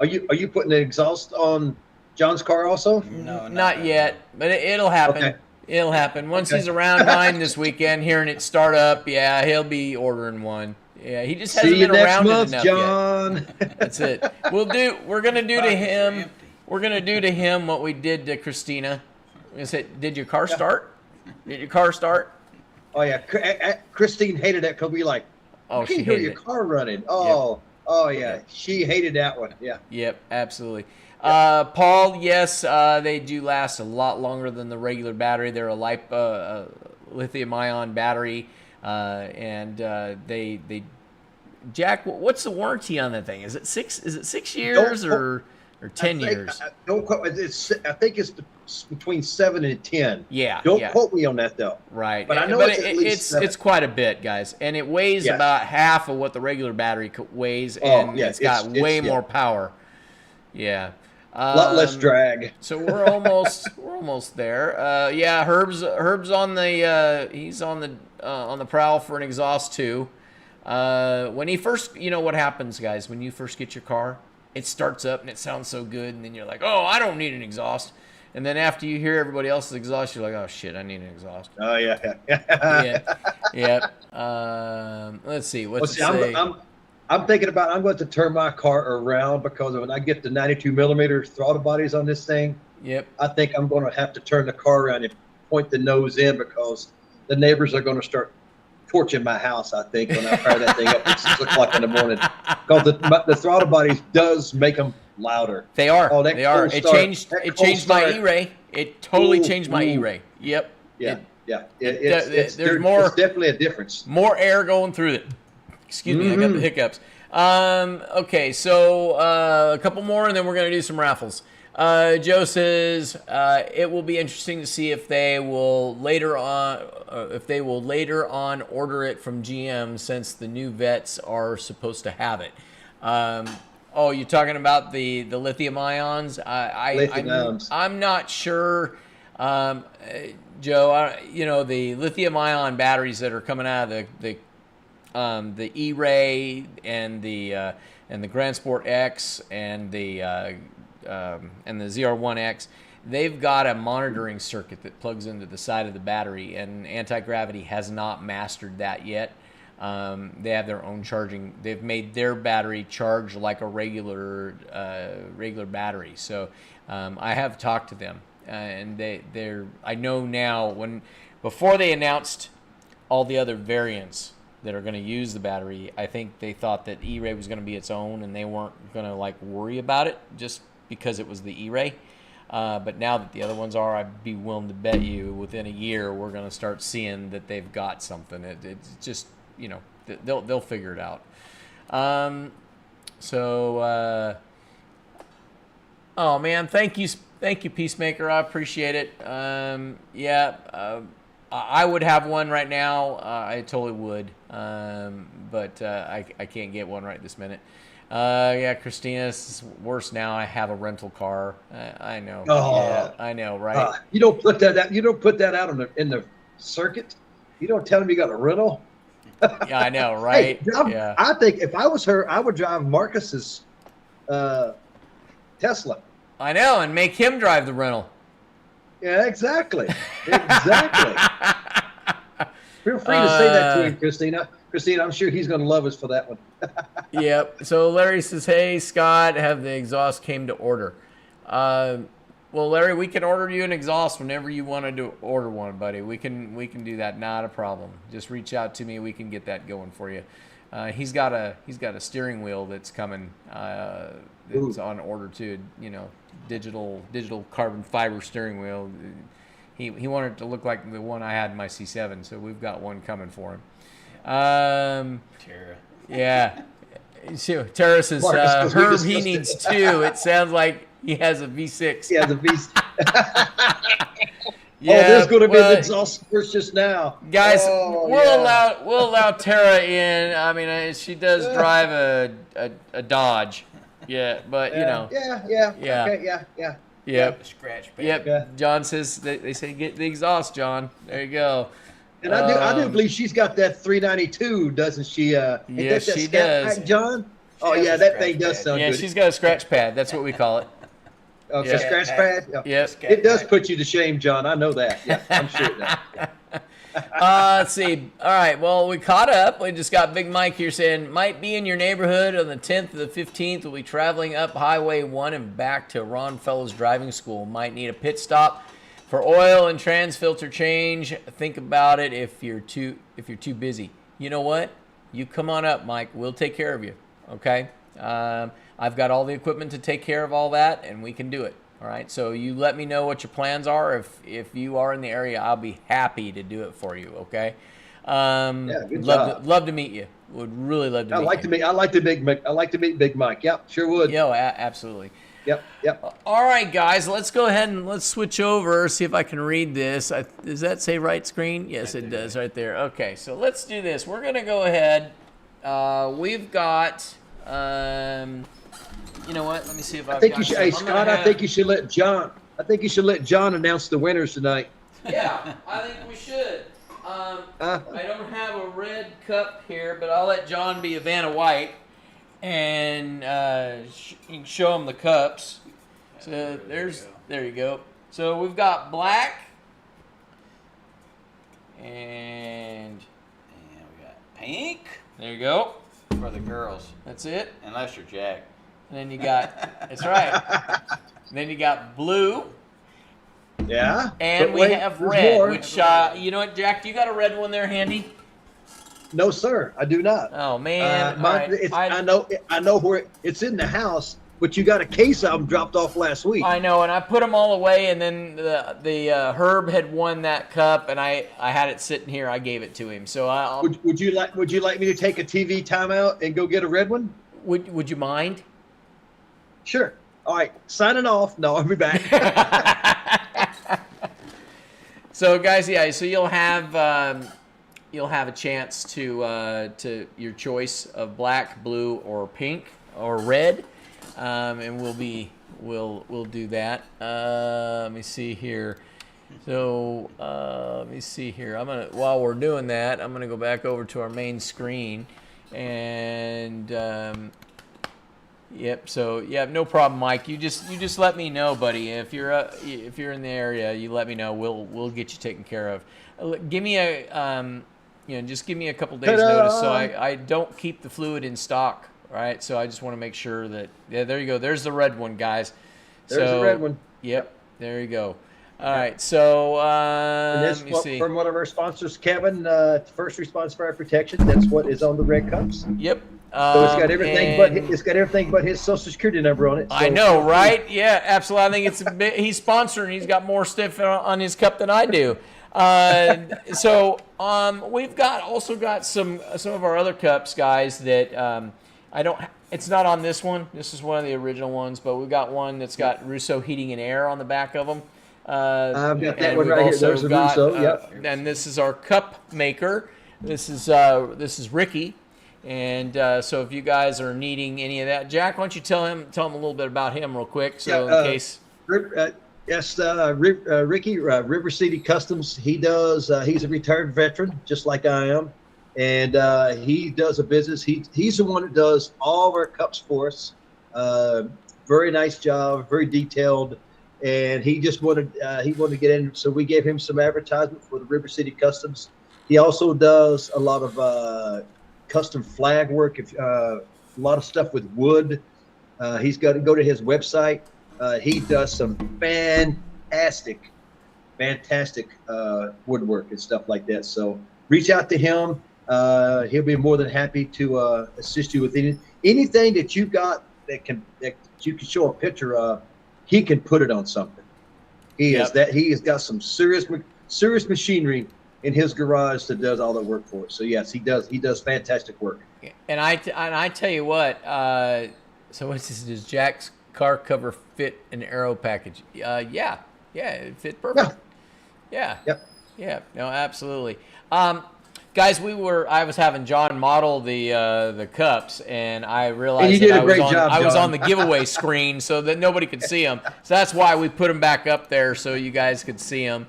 Are you putting an exhaust on John's car also? No, Not yet, but it'll happen. Okay. It'll happen once Okay. he's around mine this weekend, hearing it start up. Yeah, he'll be ordering one. Yeah, he just hasn't See you been next around it month, enough John. yet. That's it. We're gonna do to Pockets are him. empty. We're gonna do to him what we did to Christina. We said, "Did your car start? Did your car start?" Oh yeah, Christine hated that because we like, Oh, I she can't hear hated your it. car running. Oh, oh yeah, Yeah. she hated that one. Yeah. Yep, absolutely. Paul, yes, they do last a lot longer than the regular battery. They're a lithium-ion battery, and they. Jack, what's the warranty on that thing? Is it 6 years or 10 years? Don't quote. I think it's between 7 and 10. Yeah. Don't yeah. quote me on that though. Right, But I know it's at least 7. it's quite a bit, guys, and it weighs Yes. about half of what the regular battery weighs, Oh, and yeah, it's got it's- way yeah. more power. Yeah, A lot less drag. So we're almost there. Yeah, Herb's on the he's on the prowl for an exhaust too. When he first, what happens, guys, when you first get your car, it starts up and it sounds so good, and then you're like, oh, I don't need an exhaust. And then after you hear everybody else's exhaust, you're like, oh shit, I need an exhaust. Oh yeah. Yeah. Let's see. What's it say? I'm thinking about. I'm going to turn my car around because when I get the 92 millimeter throttle bodies on this thing, Yep. I think I'm going to have to turn the car around and point the nose in because the neighbors are going to start torching my house. I think when I fire that thing up at 6 o'clock in the morning, because the throttle bodies does make them louder. They are. Oh, that they are. cold It start- changed. that It cold changed my start. E-ray. It totally Ooh, changed my ooh. E-ray. Yep. Yeah, yeah. there's It's more- definitely a difference. More air going through it. Excuse me, I got the hiccups. Okay, so a couple more, and then we're going to do some raffles. Joe says it will be interesting to see if they will later on order it from GM since the new vets are supposed to have it. Oh, you're talking about the lithium ions? Lithium ions. I'm not sure. Joe, the lithium ion batteries that are coming out of the E-Ray and the Grand Sport X and the ZR1X, they've got a monitoring circuit that plugs into the side of the battery, and anti-gravity has not mastered that yet. They have their own charging. They've made their battery charge like a regular battery. So I have talked to them, and they're. I know now before they announced all the other variants that are going to use the battery, I think they thought that E-Ray was going to be its own, and they weren't going to worry about it just because it was the E-Ray. But now that the other ones are, I'd be willing to bet you within a year we're going to start seeing that they've got something. It's just, they'll figure it out. Oh man, thank you, Peacemaker. I appreciate it. I would have one right now. I totally would, but I can't get one right this minute. Christina, it's worse now. I have a rental car. I know. Oh. Yeah, I know, right? You don't put that out. You don't put that out in the circuit. You don't tell them you got a rental. Yeah, I know, right? Hey, yeah. I think if I was her, I would drive Marcus's Tesla. I know, and make him drive the rental. Yeah, exactly. Exactly. Feel free to say that to him, Christina. Christina, I'm sure he's going to love us for that one. Yep. So Larry says, "Hey Scott, have the exhaust came to order." Well, Larry, we can order you an exhaust whenever you want to order one, buddy. We can do that. Not a problem. Just reach out to me. We can get that going for you. He's got a steering wheel that's coming. That's on order too. Digital carbon fiber steering wheel. He wanted it to look like the one I had in my C7, so we've got one coming for him. Tara. Yeah. So, Tara says, Marcus, we Herb, discussed he it. needs two. It sounds like he has a V6. Yeah, the beast. Yeah, there's going to be well, an exhaust first just now. Guys, Oh, we'll allow Tara in. I mean, she does drive a Dodge. Yeah, but Yeah. Yeah. Okay, yeah. Yep. Scratch pad. Yep. Yeah. John says they say get the exhaust, John. There you go. And I do believe she's got that 392, doesn't she? Ain't Yes, that she Scat does. Pack, John? Oh has yeah, a that scratch thing does pad. sound Yeah, good. she's got a scratch pad. That's what we call it. Okay, Yeah. scratch pad. Yeah. Yep. It does put you to shame, John. I know that. Yeah, I'm sure of that. Let's see. All right. Well, we caught up. We just got Big Mike here saying, might be in your neighborhood on the 10th to the 15th. We'll be traveling up Highway 1 and back to Ron Fellows Driving School. Might need a pit stop for oil and trans filter change. Think about it if you're too busy. You know what? You come on up, Mike. We'll take care of you. Okay? I've got all the equipment to take care of all that, and we can do it. All right? So you let me know what your plans are. If you are in the area, I'll be happy to do it for you. Okay? Good job. Love to meet you. Would really love to meet you. I like to meet Big Mike. Yep, sure would. Yo, absolutely. Yep. All right, guys, let's go ahead and let's switch over, see if I can read this. Does that say right screen? Yes, it does right there. Okay, so let's do this. We're going to go ahead. We've got, you know what? Let me see if I've got Hey, Scott, I think you should let John announce the winners tonight. Yeah, I think we should. I don't have a red cup here, but I'll let John be a Vanna White. And you can show them the cups. So there you go. So we've got black, and we got pink there you go. for the girls, That's it. unless you're Jack. And then you got that's right. Then you got blue, Yeah. and But we wait, have there's red. more. Which you know what, Jack? Do you got a red one there handy? No, sir, I do not. Oh man! All right. I know where it's in the house, but you got a case of them dropped off last week. I know, and I put them all away, and then the Herb had won that cup, and I had it sitting here. I gave it to him. So I'll, Would you like me to take a TV timeout and go get a red one? would you mind? Sure. All right. Signing off. No, I'll be back. So guys, yeah, so you'll have a chance to your choice of black, blue, or pink or red, and we'll do that. Let me see here. So let me see here. While we're doing that, I'm gonna go back over to our main screen, and yep. So yeah, no problem, Mike. You just let me know, buddy. If you're in the area, you let me know. We'll get you taken care of. Give me a just give me a couple days notice, so I don't keep the fluid in stock. Right. So I just want to make sure that there you go. There's the red one, guys. There's the red one. Yep. There you go. All right. So let me see. From one of our sponsors, Kevin, First Response Fire Protection. That's what is on the red cups. Yep. So it's got everything but his Social Security number on it. So. I know, right? Yeah, absolutely. I think it's he's sponsoring. He's got more stuff on his cup than I do. So we've also got some of our other cups, guys, that it's not on this one. This is one of the original ones, but we've got one that's got Russo Heating and Air on the back of them. I've got that one right here. There's the Russo. Yep. And this is our cup maker. This is Ricky. And so if you guys are needing any of that, Jack, why don't you tell him a little bit about him real quick, so in case. Yes, Ricky, River City Customs. He's a retired veteran, just like I am, and he does a business. He's the one that does all of our cups for us. Very nice job, very detailed, and he just wanted to get in, so we gave him some advertisement for the River City Customs. He also does a lot of custom flag work, a lot of stuff with wood. He's got to go to his website. He does some fantastic woodwork and stuff like that. So reach out to him. He'll be more than happy to assist you with anything that you got that you can show a picture of. He can put it on something. He has got some serious machinery in his garage that does all the work for it. So yes, he does fantastic work. And I tell you what, so what's this? Does Jack's car cover fit an aero package? Yeah, it fit perfect. Yeah. Yep. Yeah. No, absolutely. Guys, I was having John model the cups, and I realized and you did a great job, I was on the giveaway screen so that nobody could see them. So that's why we put them back up there so you guys could see them.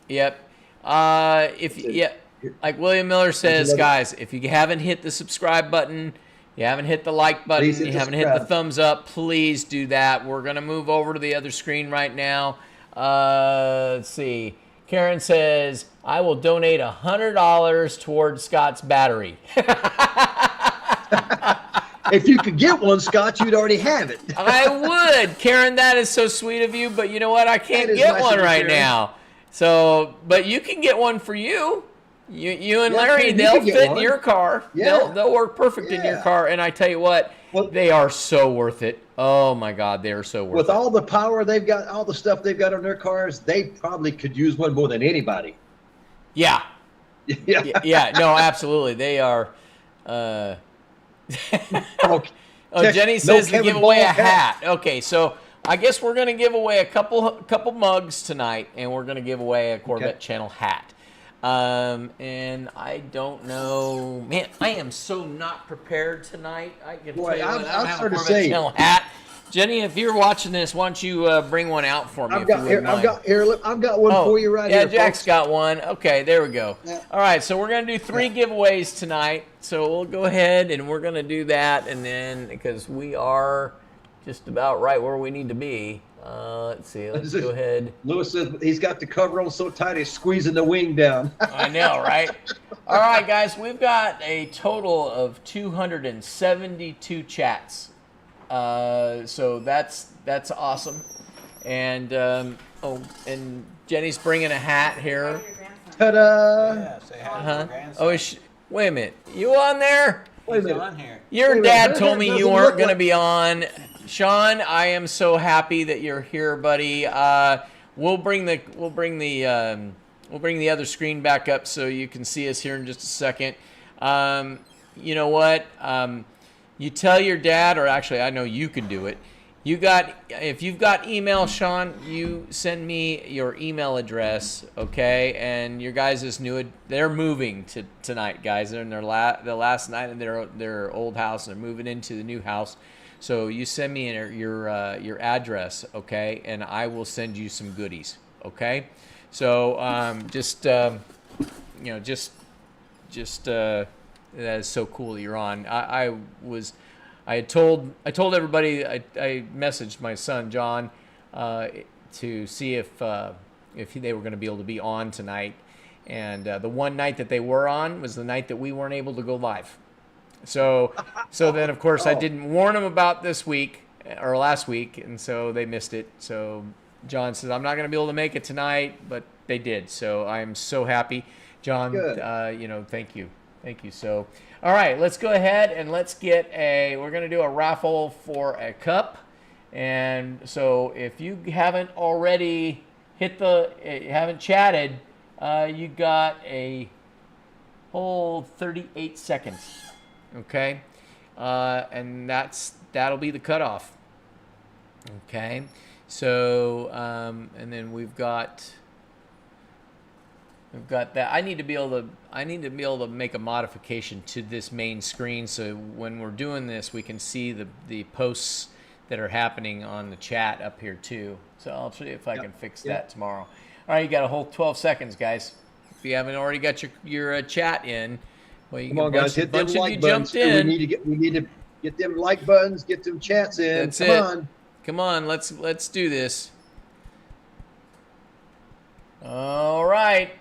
Yep. Like William Miller says, guys, if you haven't hit the subscribe button, you haven't hit the like button, you haven't hit the thumbs up, please do that. We're going to move over to the other screen right now. Let's see. Karen says, I will donate $100 towards Scott's battery. If you could get one, Scott, you'd already have it. I would. Karen, that is so sweet of you, but you know what? I can't That is get nice one of you, right Karen. now. So, but you can get one for you. You and Yeah, Larry, Karen, you they'll can get fit in one. your car. Yeah. They'll work perfect in your Yeah. car. And I tell you what, Well- they are so worth it. Oh my God, they are so worth With it. all the power they've got, all the stuff they've got on their cars, they probably could use one more than anybody. Yeah. Yeah. Yeah, no, absolutely. They are. Okay. Oh, Jenny No says to Kevin give away a Ball hat. Okay, so I guess we're going to give away a couple mugs tonight, and we're going to give away a Corvette Channel hat. And I don't know, man. I am so not prepared tonight. I can Boy, tell you what, I'm I don't have a sorry to Corvette say. Channel hat. Jenny, if you're watching this, why don't you bring one out for me? I've if you got wouldn't here. mind. I've got one for you right yeah, here. Jack's folks. got one. Okay, there we go. Yeah. All right, so we're going to do 3 giveaways tonight. So we'll go ahead and we're going to do that. And then, because we are just about right where we need to be. Let's see. Let's go ahead. Lewis says he's got the cover on so tight he's squeezing the wing down. I know, right? All right, guys, we've got a total of 272 chats. So that's awesome. And and Jenny's bringing a hat here. Ta-da! Yeah, say hi to Huh? your grandson. Oh, wait a minute. You on there? Wait a He's minute. on here. Your Wait a dad minute. told me Doesn't you look weren't going to like- be on. Sean, I am so happy that you're here, buddy. We'll bring the other screen back up so you can see us here in just a second. You know what? You tell your dad, or actually, I know you can do it. If you've got email, Sean, you send me your email address, okay? And your guys' they're moving tonight, guys. They're in the last night in their old house, and they're moving into the new house. So you send me your address, okay? And I will send you some goodies, okay? So that is so cool that you're on. I told everybody. I messaged my son John to see if they were going to be able to be on tonight, and the one night that they were on was the night that we weren't able to go live. So then of course I didn't warn them about this week or last week, and so they missed it. So John says I'm not going to be able to make it tonight, but they did. So I'm so happy, John. Good. Thank you. So, all right, let's go ahead and we're going to do a raffle for a cup. And so if you haven't already haven't chatted, you got a whole 38 seconds. Okay. And that'll be the cutoff. Okay. So, and then we've got that. I need to be able to make a modification to this main screen so when we're doing this, we can see the posts that are happening on the chat up here too. So I'll show you if I can fix that tomorrow. All right, you got a whole 12 seconds, guys. If you haven't already got your chat in, well, you Come on, guys, hit them like buttons. We need to get them like buttons, get them chats in. That's Come it. on. Come on, let's do this. All right.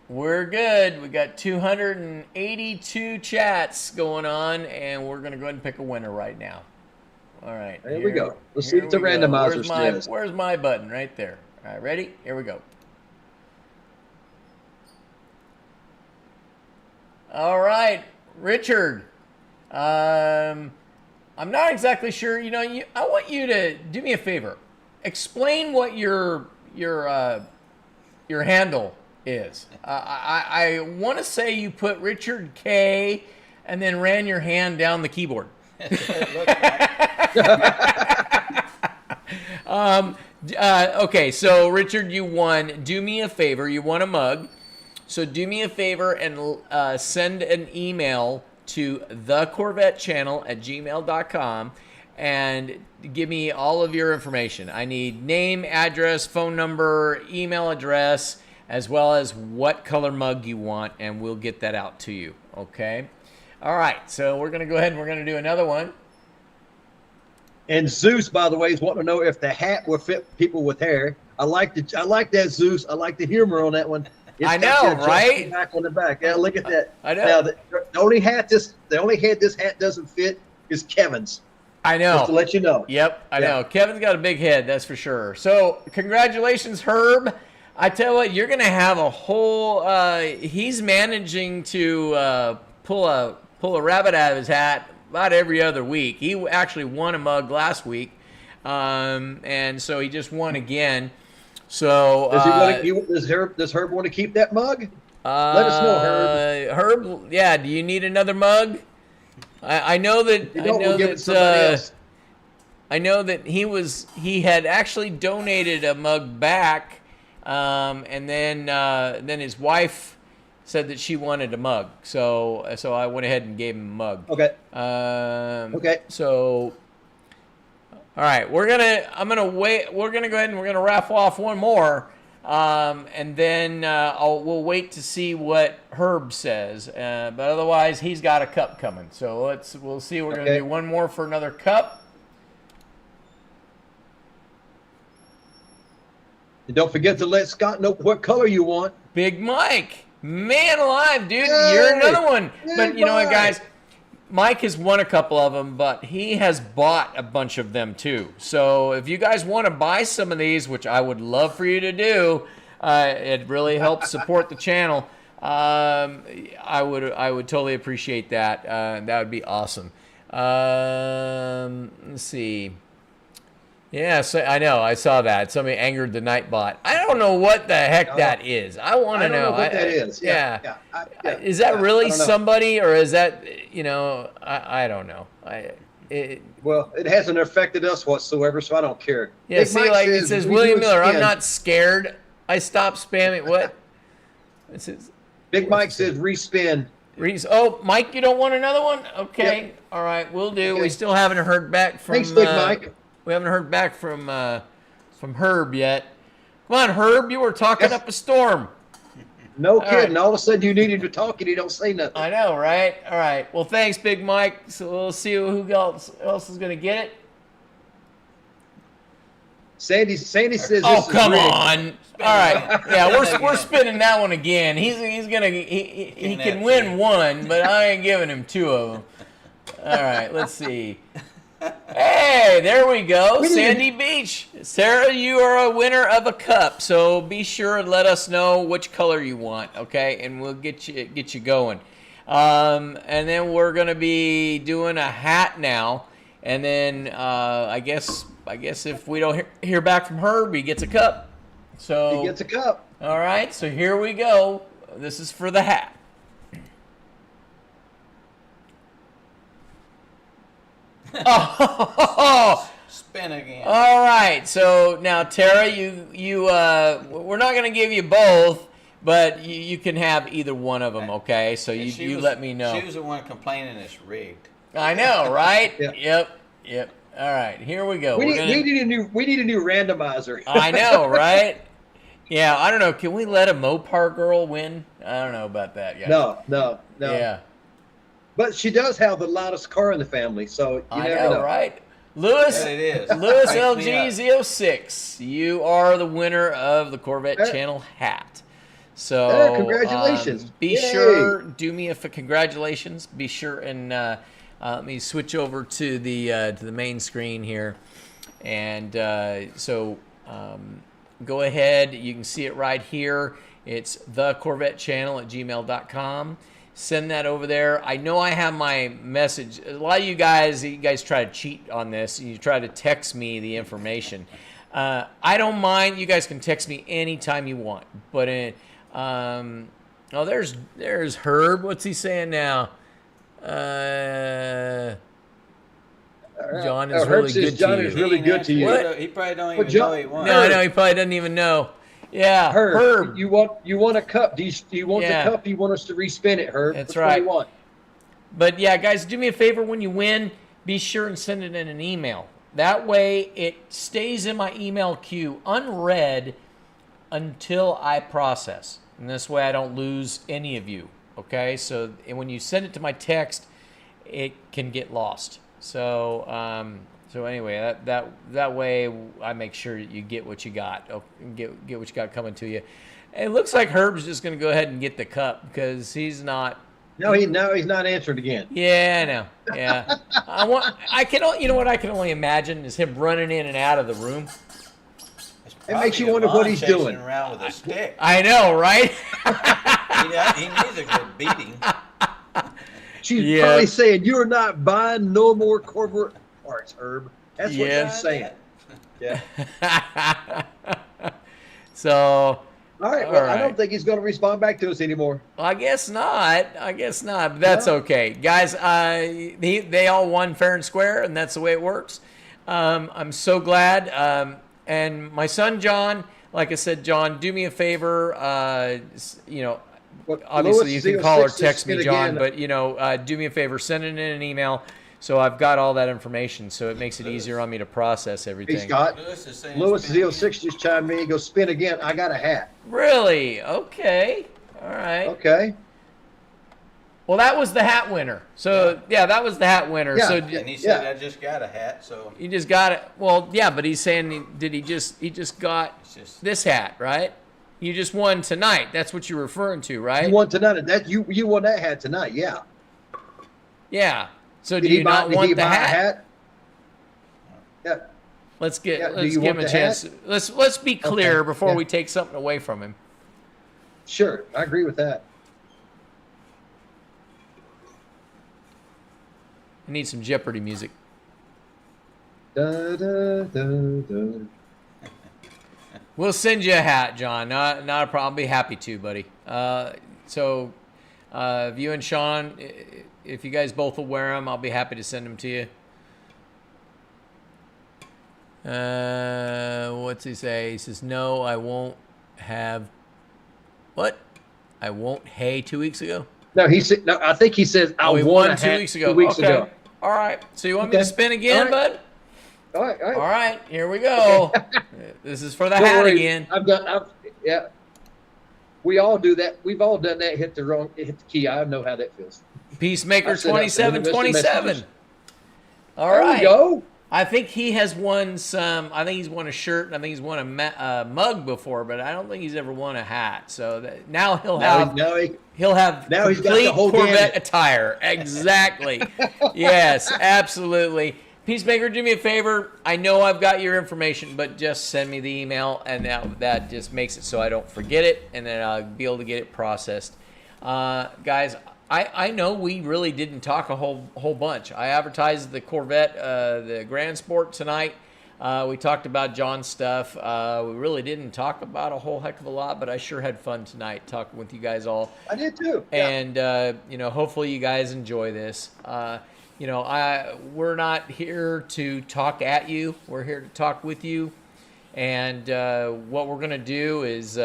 We're good. We got 282 chats going on, and we're going to go ahead and pick a winner right now. All right. There we go. Let's see here what the we go. randomizer says. Where's my button? Right there. All right, ready? Here we go. All right, Richard. I'm not exactly sure. I want you to do me a favor. Explain what your handle is. I want to say you put Richard K and then ran your hand down the keyboard. Okay, so Richard, you won. Do me a favor. You won a mug. So do me a favor and send an email to thecorvettechannel@gmail.com and give me all of your information. I need name, address, phone number, email address, as well as what color mug you want, and we'll get that out to you, okay? All right, so we're going to go ahead and we're going to do another one. And Zeus, by the way, is wanting to know if the hat will fit people with hair. I like that, Zeus. I like the humor on that one. It's I got know, your right? Back on the back. Yeah, look at that. I know. Now the only head this hat doesn't fit is Kevin's. I know. Just to let you know. Yep, I Yeah. know. Kevin's got a big head, that's for sure. So, congratulations, Herb. I tell you what, you're going to have a whole. He's managing to pull a rabbit out of his hat about every other week. He actually won a mug last week, and so he just won again. So does Herb want to keep that mug? Let us know, Herb. Herb, yeah. Do you need another mug? I know that. If you don't, we'll give it to somebody else. I know that he had actually donated a mug back, and then his wife said that she wanted a mug, so I went ahead and gave him a mug. Okay. Okay. So, all right, I'm gonna wait. We're gonna go ahead and we're gonna raffle off one more, and then we'll wait to see what Herb says. But otherwise, he's got a cup coming. So we'll see. We're gonna do one more for another cup. And don't forget to let Scott know what color you want. Big Mike, man alive, dude, Hey, you're another one. Big But you know what, Mike. guys? Mike has won a couple of them, but he has bought a bunch of them too. So if you guys want to buy some of these, which I would love for you to do, it really helps support the channel. I would totally appreciate that. That would be awesome. Let's see. Yeah, so I know. I saw that. Somebody angered the Nightbot. I don't know what the heck that is. I want to know. what that is. Yeah. Yeah. Is that really I don't know. somebody, or is that, I don't know. Well, it hasn't affected us whatsoever, so I don't care. Yeah, Big see, Mike like it says, says "We William do Miller, I'm spin." not scared. I stopped spamming. What? It says, Big Mike says respin. oh, Mike, you don't want another one? Okay. Yep. All right, we'll do. Okay. We still haven't heard back from Thanks, Big Mike. We haven't heard back from Herb yet. Come on, Herb, you were talking Yes. up a storm. No All kidding. right. All of a sudden you needed to talk and you don't say nothing. I know, right? All right. Well, thanks, Big Mike. So we'll see who else is going to get it. Sandy says Oh, this is come rigged. on. All right. Yeah, we're spinning that one again. He can win one, but I ain't giving him two of them. All right, let's see. Hey, there we go. Sandy Beach. Sarah, you are a winner of a cup. So be sure and let us know which color you want, okay? And we'll get you going. And then we're gonna be doing a hat now. And then I guess if we don't hear back from Herb, he gets a cup. So He gets a cup. all right, so here we go. This is for the hat. Oh, Spin again. all right. So now, Tara, we're not going to give you both, but you can have either one of them. Okay. So And you let me know. She was the one complaining it's rigged. I know, right? Yeah. Yep. All right. Here we go. We We're need gonna- a new randomizer. I know, right? Yeah. I don't know. Can we let a Mopar girl win? I don't know about that, guys. No. Yeah. But she does have the loudest car in the family, so you I never know, right? Lewis, Yeah, it is. Lewis Wakes me up. LG06, you are the winner of the Corvette Hey. Channel hat. So Hey, congratulations. be Yay. sure, do me a congratulations. Be sure and let me switch over to the main screen here, and go ahead. You can see it right here. It's the Corvette Channel at gmail.com. Send that over there. I know I have my message. A lot of you guys try to cheat on this. You try to text me the information. I don't mind. You guys can text me anytime you want. But there's Herb. What's he saying now? John is Herb really says good John to is you. really good to you. What? He probably don't Well, even John- know he won. No, I know he probably doesn't even know. Yeah, Herb, you want a cup? Do you want Yeah. the cup? Do you want us to respin it, Herb? That's Which one right. do you want? But yeah, guys, do me a favor when you win, be sure and send it in an email. That way it stays in my email queue unread until I process. And this way I don't lose any of you. Okay? So and when you send it to my text, it can get lost. So So anyway, that way I make sure you get what you got. Get what you got coming to you. It looks like Herb's just going to go ahead and get the cup because he's not. No, he's not answered again. Yeah, I know. Yeah, you know what I can only imagine is him running in and out of the room. It makes you wonder what he's Chasing doing. around with a stick. I know, right? He needs a good beating. She's probably saying, "You're not buying no more Corvette parts, Herb." That's what Yeah. she's saying. Yeah. So. All right. Well, All I don't right. think he's going to respond back to us anymore. Well, I guess not. But that's okay, guys. They all won fair and square, and that's the way it works. I'm so glad. And my son John, like I said, John, do me a favor. Well, Obviously Louis you can call or 06 text me, is John, again- but do me a favor, send it in an email so I've got all that information, so it makes it easier on me to process Hey, everything. Scott. Lewis is saying Louis spin 06 just chimed in. He goes, "Spin again. I got a hat." Really? Okay. All right. Okay. Well, that was the hat winner. So yeah, that was the hat winner. Yeah. So And he said, Yeah. "I just got a hat, so he just got it. Well, yeah, but he's saying he just got it's just this hat, right? You just won tonight. That's what you're referring to, right? You won tonight. You won that hat tonight. Yeah. Yeah. So do Did he you buy, not did want he the buy a hat? hat? Yeah. Let's Yeah, do let's you give him want a the chance. hat? Let's be clear Okay, before yeah. we take something away from him. Sure. I agree with that. I need some Jeopardy music. Da, da, da, da. We'll send you a hat, John. Not a problem. I'll be happy to, buddy. So if you and Sean, if you guys both will wear them, I'll be happy to send them to you. What's he say? He says, "No, I won't have." What? I won't. Hey, 2 weeks ago. No, he said. No, I think he says, "I We won won a 2 hat weeks ago. 2 weeks Okay. ago." All right. So you want me to Okay. spin again, All right. bud? All right. All right. All right. Here we go. This is for the Don't hat worry. again. Yeah. We all do that. We've all done that. Hit the key. I know how that feels. Peacemaker I said that for the 2727. messages. All There right. we go. I think he has won some. I think he's won a shirt, and I think he's won a mug before, but I don't think he's ever won a hat. So now he'll have he'll have now he's got complete the whole Corvette gamut. attire. Exactly. Yes, absolutely. Peacemaker, do me a favor. I know I've got your information, but just send me the email, and that just makes it so I don't forget it, and then I'll be able to get it processed. Guys, I know we really didn't talk a whole bunch. I advertised the Corvette, the Grand Sport tonight. We talked about John's stuff. We really didn't talk about a whole heck of a lot, but I sure had fun tonight talking with you guys all. I did too. Yeah. And hopefully you guys enjoy this. We're not here to talk at you. We're here to talk with you. And what we're gonna do is,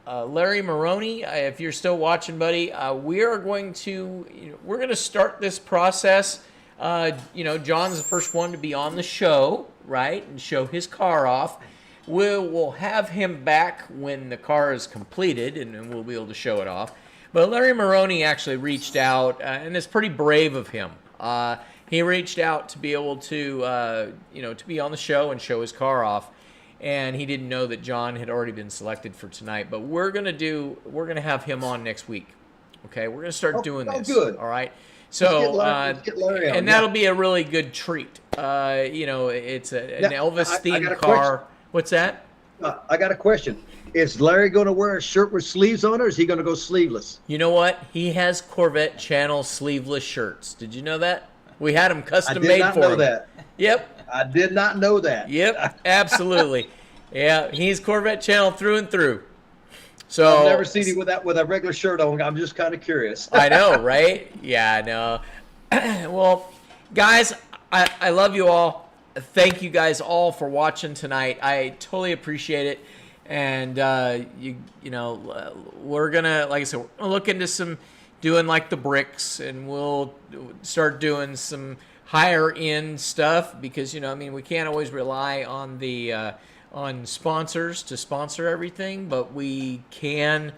Larry Maroney, if you're still watching, buddy, we're going to start this process. John's the first one to be on the show, right, and show his car off. We'll have him back when the car is completed, and we'll be able to show it off. But Larry Maroney actually reached out, and it's pretty brave of him. He reached out to be able to, to be on the show and show his car off. And he didn't know that John had already been selected for tonight. But we're gonna have him on next week. Okay, we're gonna start doing this. Good. All right. So Let's get Larry on, and that'll be a really good treat. It's an Now, Elvis I got themed a car. What's that? I got a question. Is Larry going to wear a shirt with sleeves on, or is he going to go sleeveless? You know what? He has Corvette Channel sleeveless shirts. Did you know that? We had them I custom did made not for know him. that. Yep. I did not know that. Yep. Absolutely. Yeah. He's Corvette Channel through and through. So I've never seen him with a regular shirt on. I'm just kind of curious. I know, right? Yeah, I know. Well, guys, I love you all. Thank you guys all for watching tonight. I totally appreciate it. And we're gonna, like I said, we're gonna look into doing like the bricks, and we'll start doing some higher end stuff because we can't always rely on the on sponsors to sponsor everything, but we can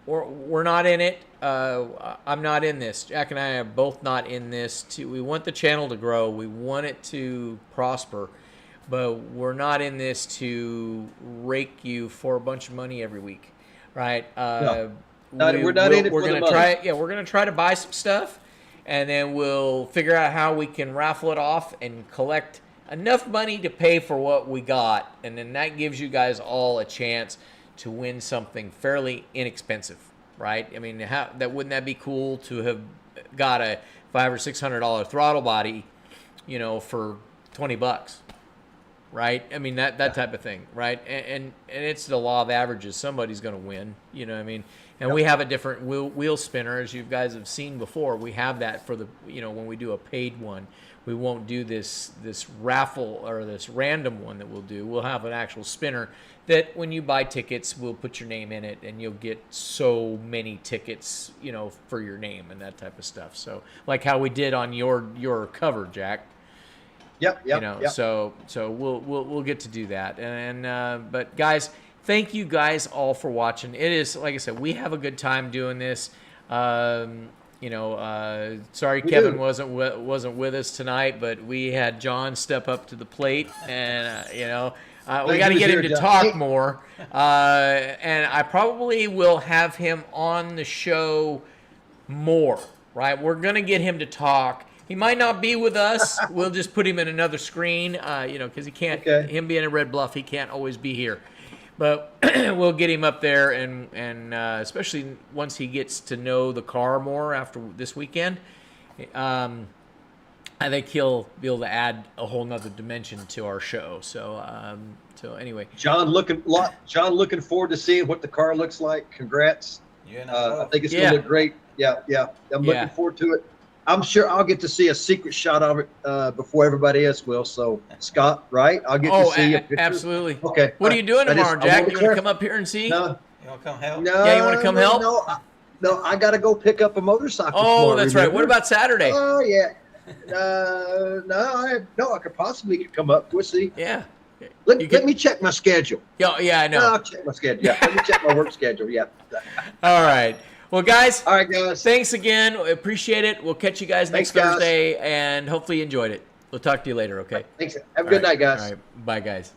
we're not in it. I'm not in this. Jack and I are both not in this. We want the channel to grow. We want it to prosper, but we're not in this to rake you for a bunch of money every week, right? No. We're not in it for the money. We're gonna try to buy some stuff, and then we'll figure out how we can raffle it off and collect enough money to pay for what we got, and then that gives you guys all a chance to win something fairly inexpensive, right? I mean, wouldn't that be cool to have got a $500 or $600 throttle body, for $20, right? I mean, that type of thing, right? And it's the law of averages. Somebody's going to win, you know what I mean? And we have a different wheel spinner, as you guys have seen before. We have that for the, when we do a paid one. We won't do this raffle or this random one that we'll do. We'll have an actual spinner that when you buy tickets, we'll put your name in it, and you'll get so many tickets, for your name and that type of stuff. So like how we did on your cover, Jack. Yep. So we'll get to do that. But guys, thank you guys all for watching. It is, like I said, we have a good time doing this. Sorry Kevin wasn't with us tonight, but we had John step up to the plate, and we got to get him to talk more. And I probably will have him on the show more. Right, we're gonna get him to talk. He might not be with us. We'll just put him in another screen, because he can't. Okay. Him being in Red Bluff, he can't always be here. But we'll get him up there, and especially once he gets to know the car more after this weekend, I think he'll be able to add a whole nother dimension to our show. So anyway, John looking forward to seeing what the car looks like. Congrats. I think it's gonna look great. Yeah. I'm looking forward to it. I'm sure I'll get to see a secret shot of it before everybody else will. So, Scott, right? I'll get to see a picture. Absolutely. Okay. What are you doing tomorrow, Jack? You want to come up here and see? No. You want to come help? No. Yeah, you want to come help? No, I got to go pick up a motorcycle. Oh, tomorrow, that's right. remember? What about Saturday? Oh, yeah. I could possibly come up. We'll see. Yeah. Let me check my schedule. Yeah, I know. No, I'll check my schedule. Yeah, let me check my work schedule. Yeah. All right. Well, guys. All right, guys. Thanks again. We appreciate it. We'll catch you guys next Thursday, and hopefully you enjoyed it. We'll talk to you later, okay? Thanks. Have a good night, guys. All right. Bye, guys.